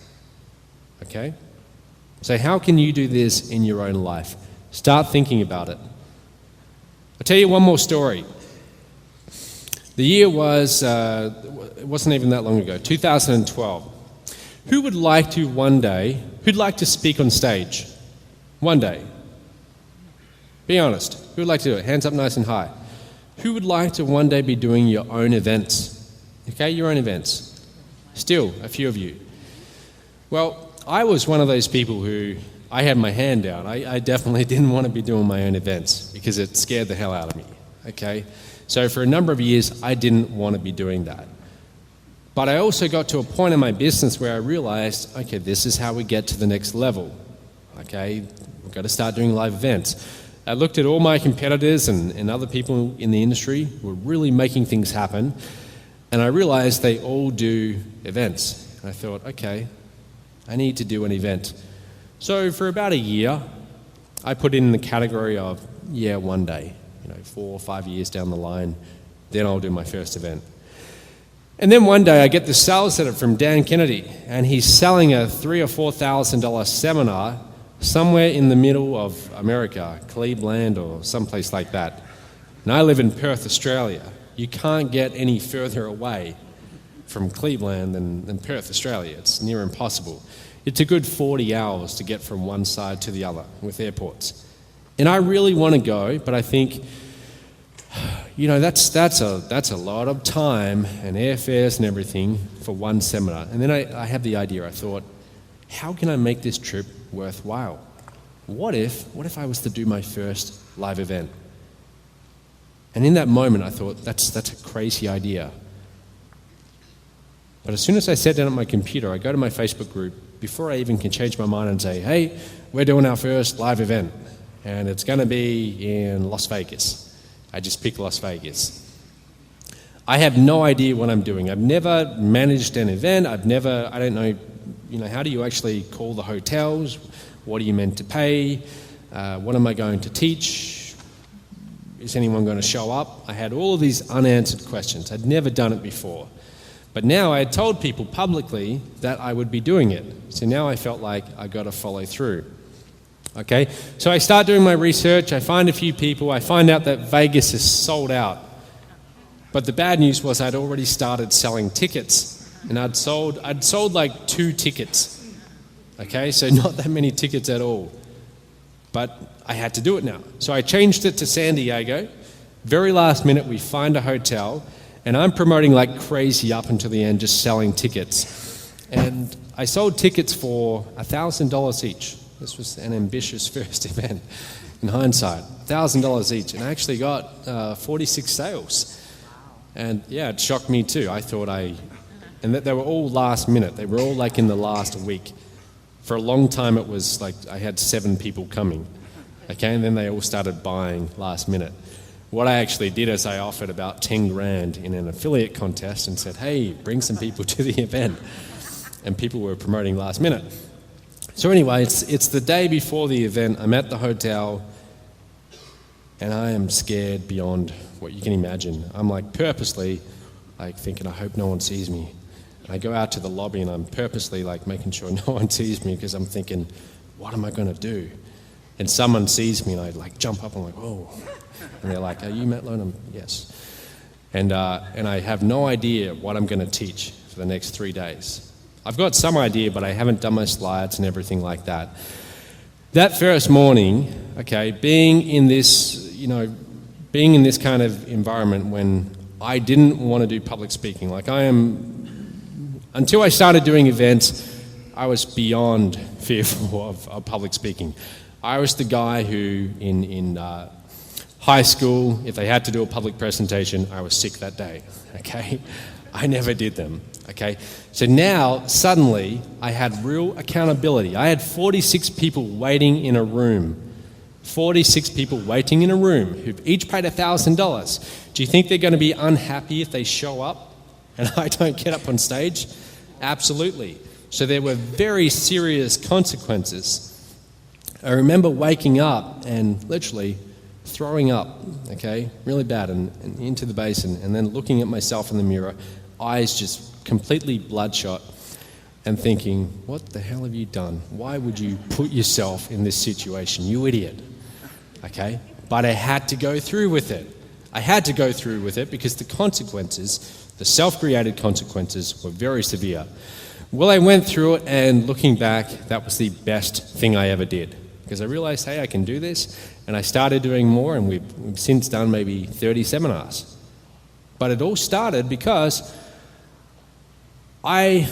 Okay? So how can you do this in your own life? Start thinking about it. I'll tell you one more story. The year was, it wasn't even that long ago, 2012. Who'd like to speak on stage? One day. Be honest. Who would like to do it? Hands up nice and high. Who would like to one day be doing your own events? Okay, your own events. Still, a few of you. Well, I was one of those people who, I had my hand down. I definitely didn't want to be doing my own events because it scared the hell out of me. Okay? So for a number of years, I didn't want to be doing that. But I also got to a point in my business where I realized, okay, this is how we get to the next level. Okay, we've got to start doing live events. I looked at all my competitors and other people in the industry who were really making things happen, and I realized they all do events. And I thought, okay, I need to do an event. So for about a year, I put in the category of, yeah, one day, 4 or 5 years down the line, then I'll do my first event. And then one day I get this sales letter from Dan Kennedy, and he's selling a $3,000 or $4,000 seminar somewhere in the middle of America, Cleveland or someplace like that. And I live in Perth, Australia. You can't get any further away from Cleveland than Perth, Australia. It's near impossible. It's a good 40 hours to get from one side to the other with airports. And I really want to go, but I think, that's a lot of time and airfares and everything for one seminar. And then I had the idea. I thought, how can I make this trip worthwhile. What if I was to do my first live event? And in that moment, I thought, that's a crazy idea. But as soon as I sat down at my computer, I go to my Facebook group, before I even can change my mind and say, hey, we're doing our first live event, and it's going to be in Las Vegas. I just picked Las Vegas. I have no idea what I'm doing. I've never managed an event. I don't know, how do you actually call the hotels? What are you meant to pay? What am I going to teach? Is anyone going to show up? I had all of these unanswered questions. I'd never done it before. But now I had told people publicly that I would be doing it. So now I felt like I got to follow through. Okay, so I start doing my research. I find a few people. I find out that Vegas is sold out. But the bad news was I'd already started selling tickets, and I'd sold like 2 tickets. Okay, so not that many tickets at all. But I had to do it now. So I changed it to San Diego. Very last minute, we find a hotel, and I'm promoting like crazy up until the end, just selling tickets. And I sold tickets for $1,000 each. This was an ambitious first event in hindsight. $1,000 each, and I actually got 46 sales. And yeah, it shocked me too. I thought and that they were all last minute. They were all like in the last week. For a long time it was like I had 7 people coming. Okay, and then they all started buying last minute. What I actually did is I offered about 10 grand in an affiliate contest and said, hey, bring some people to the event. And people were promoting last minute. So anyway, it's the day before the event. I'm at the hotel, and I am scared beyond what you can imagine. I'm like purposely like thinking, I hope no one sees me. And I go out to the lobby, and I'm purposely like making sure no one sees me because I'm thinking, what am I going to do? And someone sees me, and I like jump up. I'm like, whoa. And they're like, are you Matt Lone? Yes. And I have no idea what I'm going to teach for the next 3 days. I've got some idea, but I haven't done my slides and everything like that. That first morning, okay, being in this kind of environment when I didn't want to do public speaking, until I started doing events, I was beyond fearful of public speaking. I was the guy who in high school, if they had to do a public presentation, I was sick that day, okay? I never did them, okay? So now, suddenly, I had real accountability. I had 46 people waiting in a room. 46 people waiting in a room who've each paid $1,000. Do you think they're going to be unhappy if they show up and I don't get up on stage? Absolutely. So there were very serious consequences. I remember waking up and literally throwing up, okay, really bad, and into the basin, and then looking at myself in the mirror, eyes just completely bloodshot, and thinking, what the hell have you done? Why would you put yourself in this situation, you idiot? Okay? But I had to go through with it. I had to go through with it because the consequences, the self-created consequences, were very severe. Well, I went through it, and looking back, that was the best thing I ever did. Because I realized, hey, I can do this, and I started doing more, and we've since done maybe 30 seminars. But it all started because I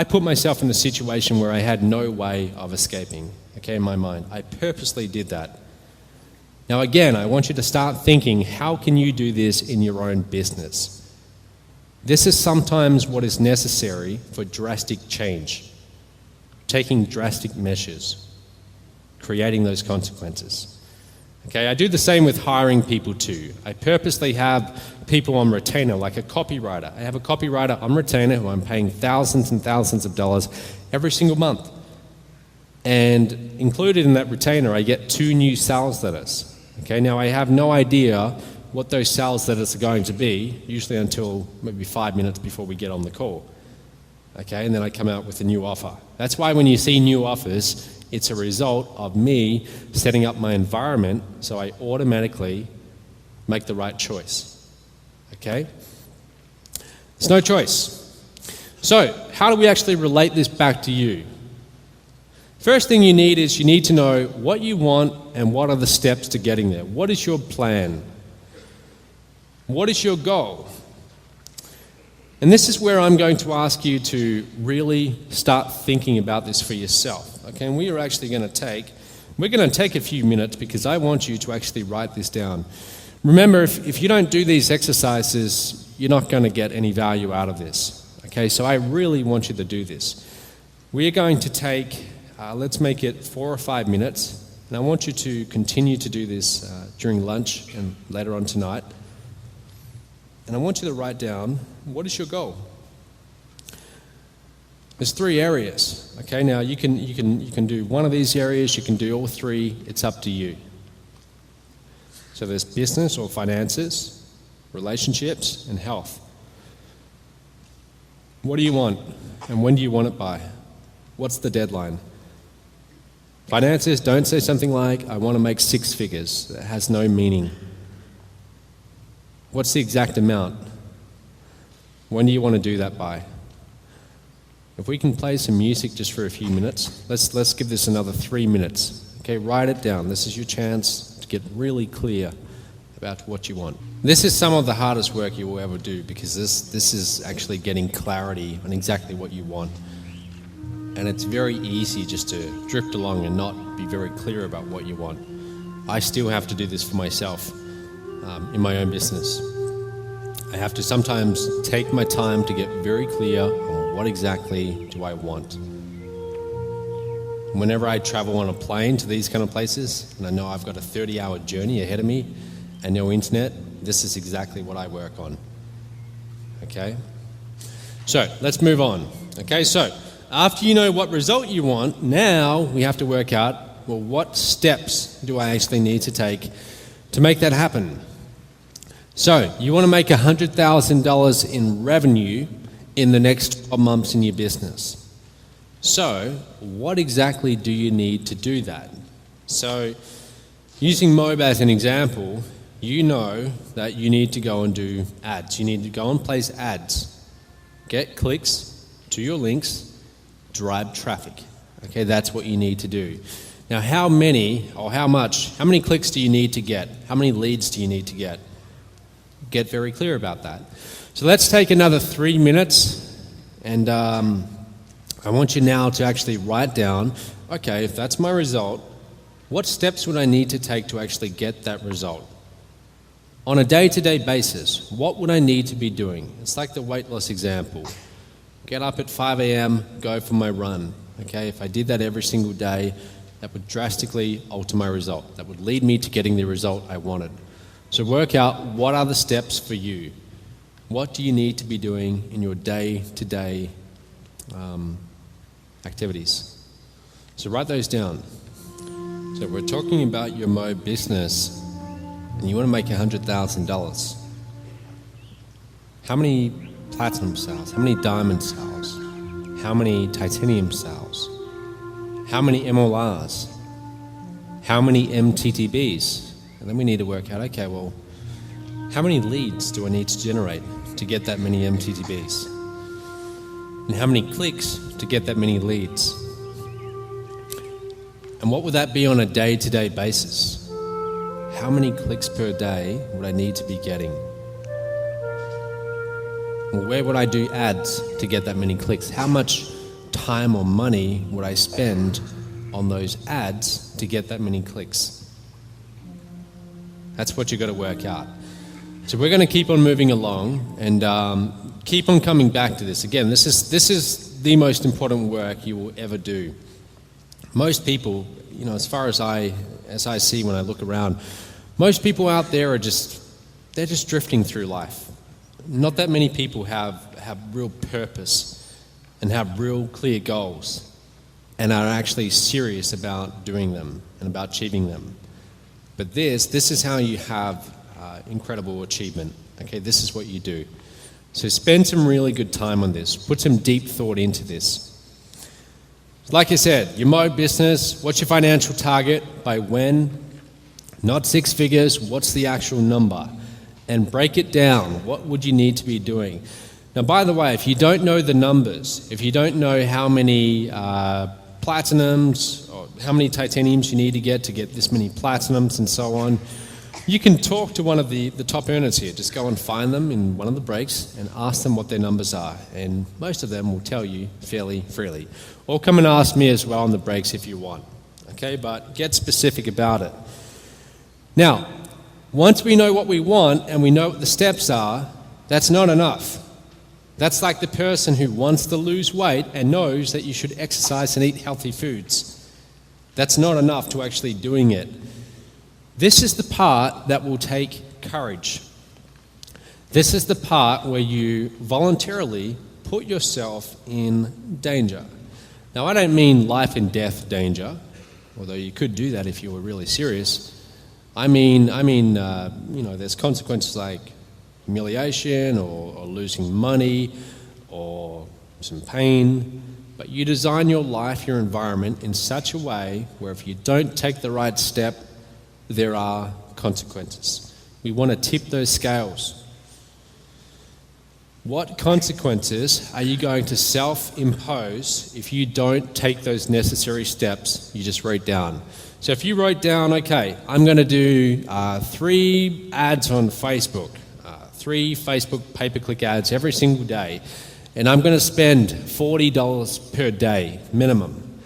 put myself in a situation where I had no way of escaping, okay, in my mind. I purposely did that. Now again, I want you to start thinking, how can you do this in your own business? This is sometimes what is necessary for drastic change, taking drastic measures, creating those consequences. Okay, I do the same with hiring people too. I purposely have people on retainer, like a copywriter. I have a copywriter on retainer who I'm paying thousands and thousands of dollars every single month. And included in that retainer, I get 2 new sales letters. Okay, now I have no idea what those sales letters are going to be, usually until maybe 5 minutes before we get on the call. Okay, and then I come out with a new offer. That's why when you see new offers, it's a result of me setting up my environment so I automatically make the right choice. Okay? It's no choice. So, how do we actually relate this back to you? First thing you need is you need to know what you want and what are the steps to getting there. What is your plan? What is your goal? And this is where I'm going to ask you to really start thinking about this for yourself. Okay, and we're going to take a few minutes because I want you to actually write this down. Remember, if you don't do these exercises, you're not going to get any value out of this. Okay, so I really want you to do this. We are going to take, let's make it 4 or 5 minutes, and I want you to continue to do this during lunch and later on tonight. And I want you to write down, what is your goal? There's 3 areas. Okay, now you can do one of these areas, you can do all 3, it's up to you. So there's business or finances, relationships, and health. What do you want? And when do you want it by? What's the deadline? Finances, don't say something like, I want to make 6 figures. That has no meaning. What's the exact amount? When do you want to do that by? If we can play some music just for a few minutes, let's give this another 3 minutes. Okay, write it down. This is your chance to get really clear about what you want. This is some of the hardest work you will ever do because this is actually getting clarity on exactly what you want. And it's very easy just to drift along and not be very clear about what you want. I still have to do this for myself in my own business. I have to sometimes take my time to get very clear on what exactly do I want. Whenever I travel on a plane to these kind of places, and I know I've got a 30-hour journey ahead of me and no internet, this is exactly what I work on. Okay? So, let's move on. Okay, so after you know what result you want, now we have to work out, well, what steps do I actually need to take to make that happen? So, you want to make $100,000 in revenue in the next 12 months in your business. So, what exactly do you need to do that? So, using Mob as an example, you know that you need to go and do ads. You need to go and place ads, get clicks to your links, drive traffic. Okay, that's what you need to do. Now, how many clicks do you need to get? How many leads do you need to get? Get very clear about that. So let's take another 3 minutes, and I want you now to actually write down, okay, if that's my result, what steps would I need to take to actually get that result? On a day-to-day basis, what would I need to be doing? It's like the weight loss example. Get up at 5 a.m., go for my run. Okay, if I did that every single day, that would drastically alter my result. That would lead me to getting the result I wanted. So work out what are the steps for you. What do you need to be doing in your day-to-day activities? So write those down. So we're talking about your Mob business and you want to make $100,000. How many platinum sales? How many diamond sales? How many titanium sales? How many MLRs? How many MTTBs? And then we need to work out, okay, well, how many leads do I need to generate to get that many MTTBs? And how many clicks to get that many leads? And what would that be on a day-to-day basis? How many clicks per day would I need to be getting? Well, where would I do ads to get that many clicks? How much time or money would I spend on those ads to get that many clicks? That's what you've got to work out. So we're going to keep on moving along and keep on coming back to this. Again, this is the most important work you will ever do. Most people, as far as I see when I look around, most people out there are just drifting through life. Not that many people have real purpose and have real clear goals and are actually serious about doing them and about achieving them. But this is how you have incredible achievement. Okay, this is what you do. So spend some really good time on this. Put some deep thought into this. Like I said, your Mob business, what's your financial target? By when? Not 6 figures, what's the actual number? And break it down. What would you need to be doing? Now, by the way, if you don't know the numbers, if you don't know how many platinums or how many titaniums you need to get this many platinums and so on, You can talk to one of the top earners here. Just go and find them in one of the breaks and ask them what their numbers are. And most of them will tell you fairly freely. Or come and ask me as well on the breaks if you want. Okay, but get specific about it. Now, once we know what we want and we know what the steps are, that's not enough. That's like the person who wants to lose weight and knows that you should exercise and eat healthy foods. That's not enough to actually doing it. This is the part that will take courage. This is the part where you voluntarily put yourself in danger. Now, I don't mean life and death danger, although you could do that if you were really serious. I mean, there's consequences like humiliation or losing money or some pain. But you design your life, your environment in such a way where if you don't take the right step, there are consequences. We want to tip those scales. What consequences are you going to self-impose if you don't take those necessary steps you just wrote down? So if you wrote down, okay, I'm going to do 3 ads on Facebook, 3 Facebook pay-per-click ads every single day, and I'm going to spend $40 per day minimum.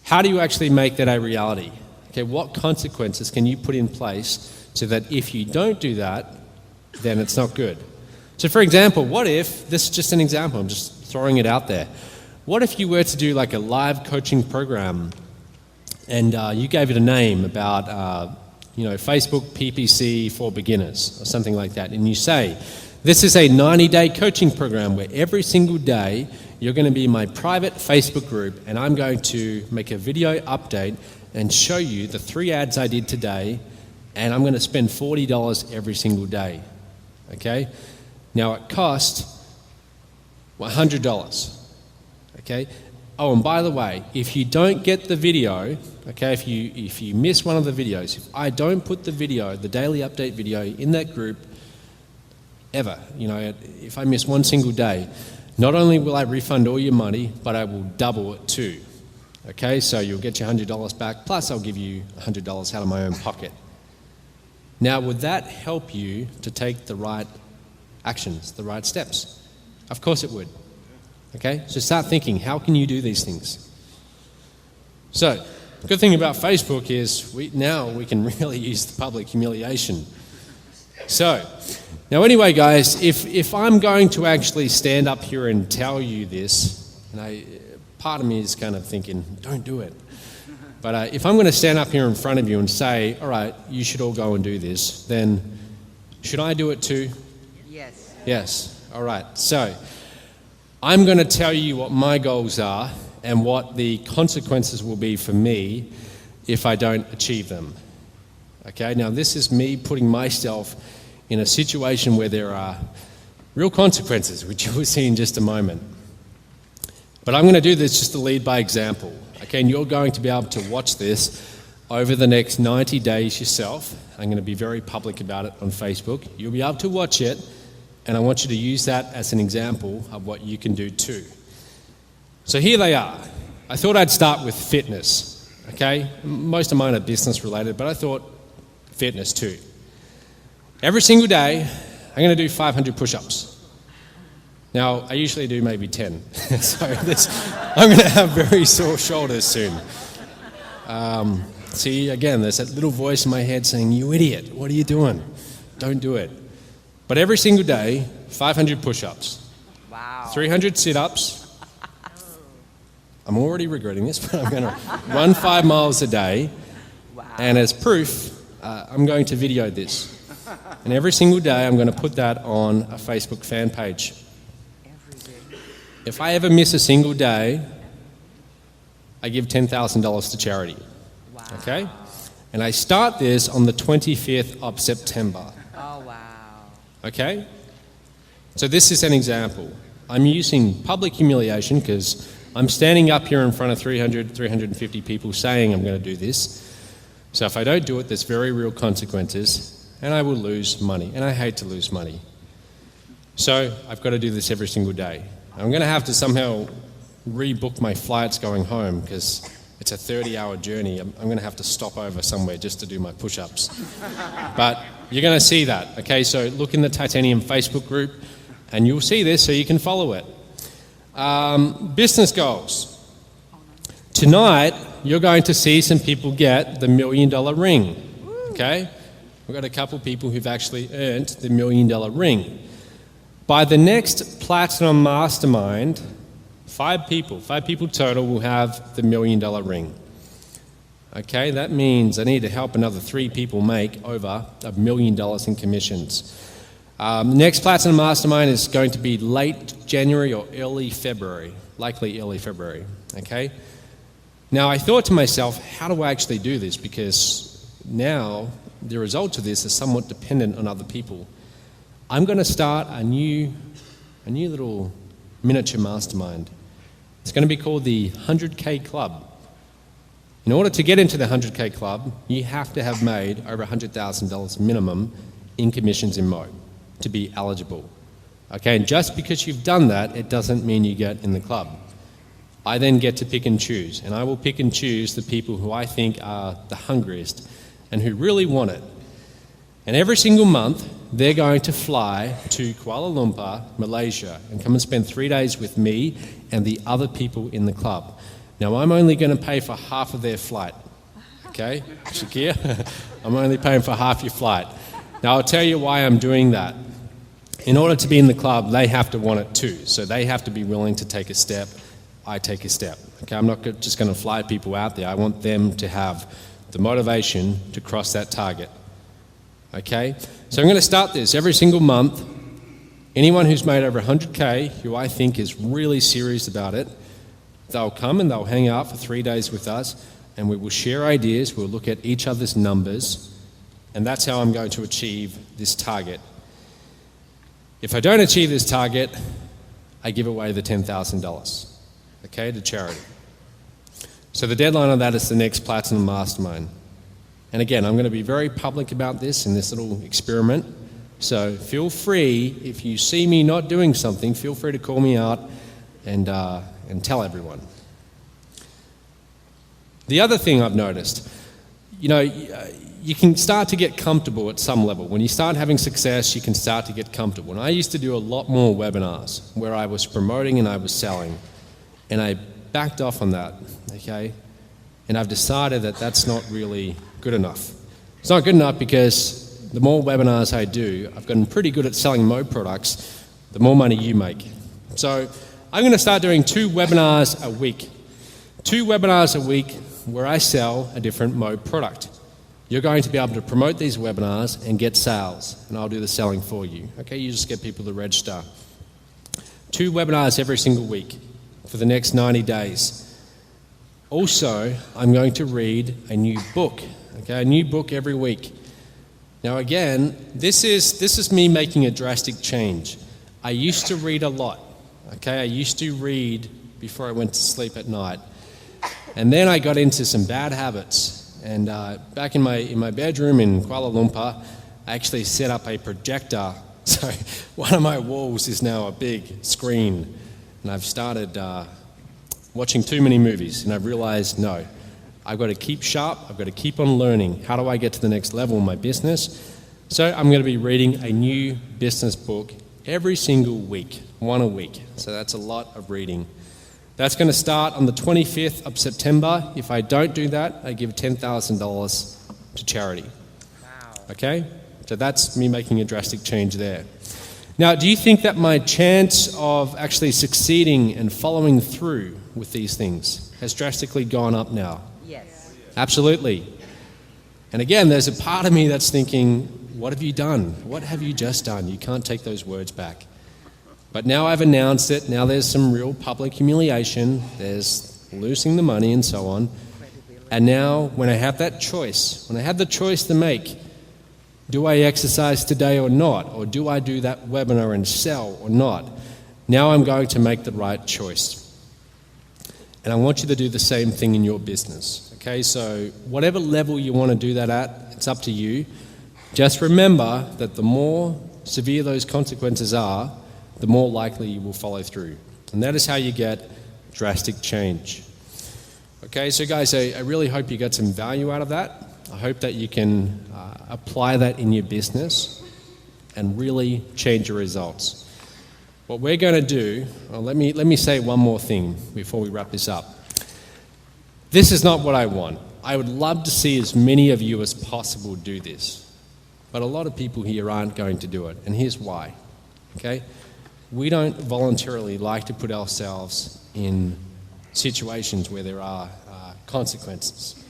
How do you actually make that a reality? Okay, what consequences can you put in place so that if you don't do that, then it's not good? So for example, what if, this is just an example, I'm just throwing it out there. What if you were to do like a live coaching program and you gave it a name about, Facebook PPC for beginners or something like that, and you say, this is a 90-day coaching program where every single day you're going to be in my private Facebook group and I'm going to make a video update and show you the 3 ads I did today, and I'm going to spend $40 every single day. Okay? Now it cost $100. Okay? Oh, and by the way, if you don't get the video, okay, if you miss one of the videos, if I don't put the video, the daily update video in that group ever, if I miss one single day, not only will I refund all your money, but I will double it too. Okay, so you'll get your $100 back, plus I'll give you $100 out of my own pocket. Now, would that help you to take the right actions, the right steps? Of course it would. Okay, so start thinking, how can you do these things? So, the good thing about Facebook is now we can really use the public humiliation. So, now anyway guys, if I'm going to actually stand up here and tell you this, and part of me is kind of thinking, don't do it. But if I'm going to stand up here in front of you and say, all right, you should all go and do this, then should I do it too? Yes. Yes. All right. So I'm going to tell you what my goals are and what the consequences will be for me if I don't achieve them. Okay. Now this is me putting myself in a situation where there are real consequences, which you will see in just a moment. But I'm going to do this just to lead by example. Okay, and you're going to be able to watch this over the next 90 days yourself. I'm going to be very public about it on Facebook. You'll be able to watch it, and I want you to use that as an example of what you can do too. So here they are. I thought I'd start with fitness. Okay, most of mine are business related, but I thought fitness too. Every single day, I'm going to do 500 push-ups. Now, I usually do maybe 10, so I'm going to have very sore shoulders soon. See, again, there's that little voice in my head saying, you idiot, what are you doing? Don't do it. But every single day, 500 push-ups, Wow. 300 sit-ups. I'm already regretting this, but I'm going to run 5 miles a day. Wow. And as proof, I'm going to video this. And every single day, I'm going to put that on a Facebook fan page. If I ever miss a single day, I give $10,000 to charity. Wow. Okay? And I start this on the 25th of September. Oh, wow. Okay? So this is an example. I'm using public humiliation because I'm standing up here in front of 350 people saying I'm going to do this. So if I don't do it, there's very real consequences, and I will lose money. And I hate to lose money. So I've got to do this every single day. I'm going to have to somehow rebook my flights going home because it's a 30-hour journey. I'm going to have to stop over somewhere just to do my push-ups. But you're going to see that, okay? So look in the Titanium Facebook group, and you'll see this so you can follow it. Business goals. Tonight, you're going to see some people get the $1 million ring, okay? We've got a couple people who've actually earned the $1 million ring. By the next Platinum Mastermind, 5 people total will have the $1 million ring. Okay, that means I need to help another 3 people make over $1 million in commissions. Next Platinum Mastermind is going to be late January or early February, likely early February, okay? Now, I thought to myself, how do I actually do this? Because now the result of this is somewhat dependent on other people. I'm going to start a new little miniature mastermind. It's going to be called the 100K Club. In order to get into the 100K Club, you have to have made over $100,000 minimum in commissions in Mo to be eligible. Okay, and just because you've done that, it doesn't mean you get in the club. I then get to pick and choose, and I will pick and choose the people who I think are the hungriest and who really want it. And every single month, they're going to fly to Kuala Lumpur, Malaysia, and come and spend 3 days with me and the other people in the club. Now, I'm only going to pay for half of their flight. Okay, Shakir? I'm only paying for half your flight. Now, I'll tell you why I'm doing that. In order to be in the club, they have to want it too. So they have to be willing to take a step. I take a step. Okay, I'm not just going to fly people out there. I want them to have the motivation to cross that target. Okay, so I'm going to start this every single month. Anyone who's made over 100K, who I think is really serious about it, they'll come and they'll hang out for 3 days with us, and we will share ideas. We'll look at each other's numbers, and that's how I'm going to achieve this target. If I don't achieve this target, I give away the $10,000, okay, to charity. So the deadline on that is the next Platinum Mastermind. And again, I'm going to be very public about this in this little experiment. So feel free, if you see me not doing something, feel free to call me out and tell everyone. The other thing I've noticed, you can start to get comfortable at some level. When you start having success, you can start to get comfortable. And I used to do a lot more webinars where I was promoting and I was selling. And I backed off on that, okay? And I've decided that that's not really good enough. It's not good enough because the more webinars I do, I've gotten pretty good at selling Mo products, the more money you make. So I'm going to start doing 2 webinars a week. 2 webinars a week where I sell a different Mo product. You're going to be able to promote these webinars and get sales, and I'll do the selling for you. Okay, you just get people to register. 2 webinars every single week for the next 90 days. Also, I'm going to read a new book, okay, a new book every week. Now again, this is me making a drastic change. I used to read a lot, okay, I used to read before I went to sleep at night. And then I got into some bad habits. And back in my bedroom in Kuala Lumpur, I actually set up a projector. So one of my walls is now a big screen. And I've started watching too many movies, and I've realized, no, I've got to keep sharp, I've got to keep on learning. How do I get to the next level in my business? So I'm going to be reading a new business book every single week, 1 a week. So that's a lot of reading. That's going to start on the 25th of September. If I don't do that, I give $10,000 to charity. Wow. Okay? So that's me making a drastic change there. Now, do you think that my chance of actually succeeding and following through with these things has drastically gone up now? Yes. Absolutely. And again, there's a part of me that's thinking, what have you done? What have you just done? You can't take those words back. But now I've announced it. Now there's some real public humiliation. There's losing the money and so on. And now when I have that choice, when I have the choice to make, do I exercise today or not? Or do I do that webinar and sell or not? Now I'm going to make the right choice. And I want you to do the same thing in your business. Okay, so whatever level you want to do that at, it's up to you. Just remember that the more severe those consequences are, the more likely you will follow through. And that is how you get drastic change. Okay, so guys, I really hope you got some value out of that. I hope that you can apply that in your business and really change your results. What we're going to do, well, let me say one more thing before we wrap this up. This is not what I want. I would love to see as many of you as possible do this, but a lot of people here aren't going to do it, and here's why. Okay, we don't voluntarily like to put ourselves in situations where there are consequences.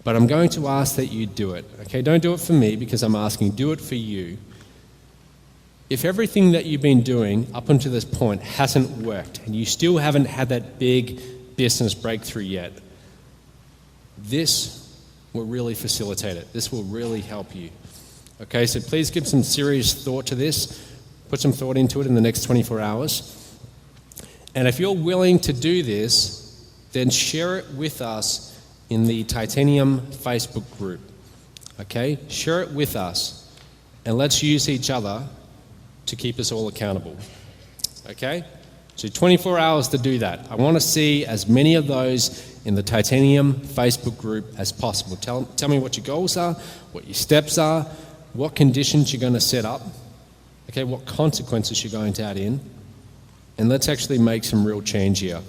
But I'm going to ask that you do it. Okay, don't do it for me because I'm asking, do it for you. If everything that you've been doing up until this point hasn't worked and you still haven't had that big business breakthrough yet, this will really facilitate it. This will really help you. Okay, so please give some serious thought to this. Put some thought into it in the next 24 hours. And if you're willing to do this, then share it with us in the Titanium Facebook group. Okay, share it with us and let's use each other to keep us all accountable. Okay? So 24 hours to do that. I want to see as many of those in the Titanium Facebook group as possible. Tell me what your goals are, what your steps are, what conditions you're going to set up, okay, what consequences you're going to add in, and let's actually make some real change here.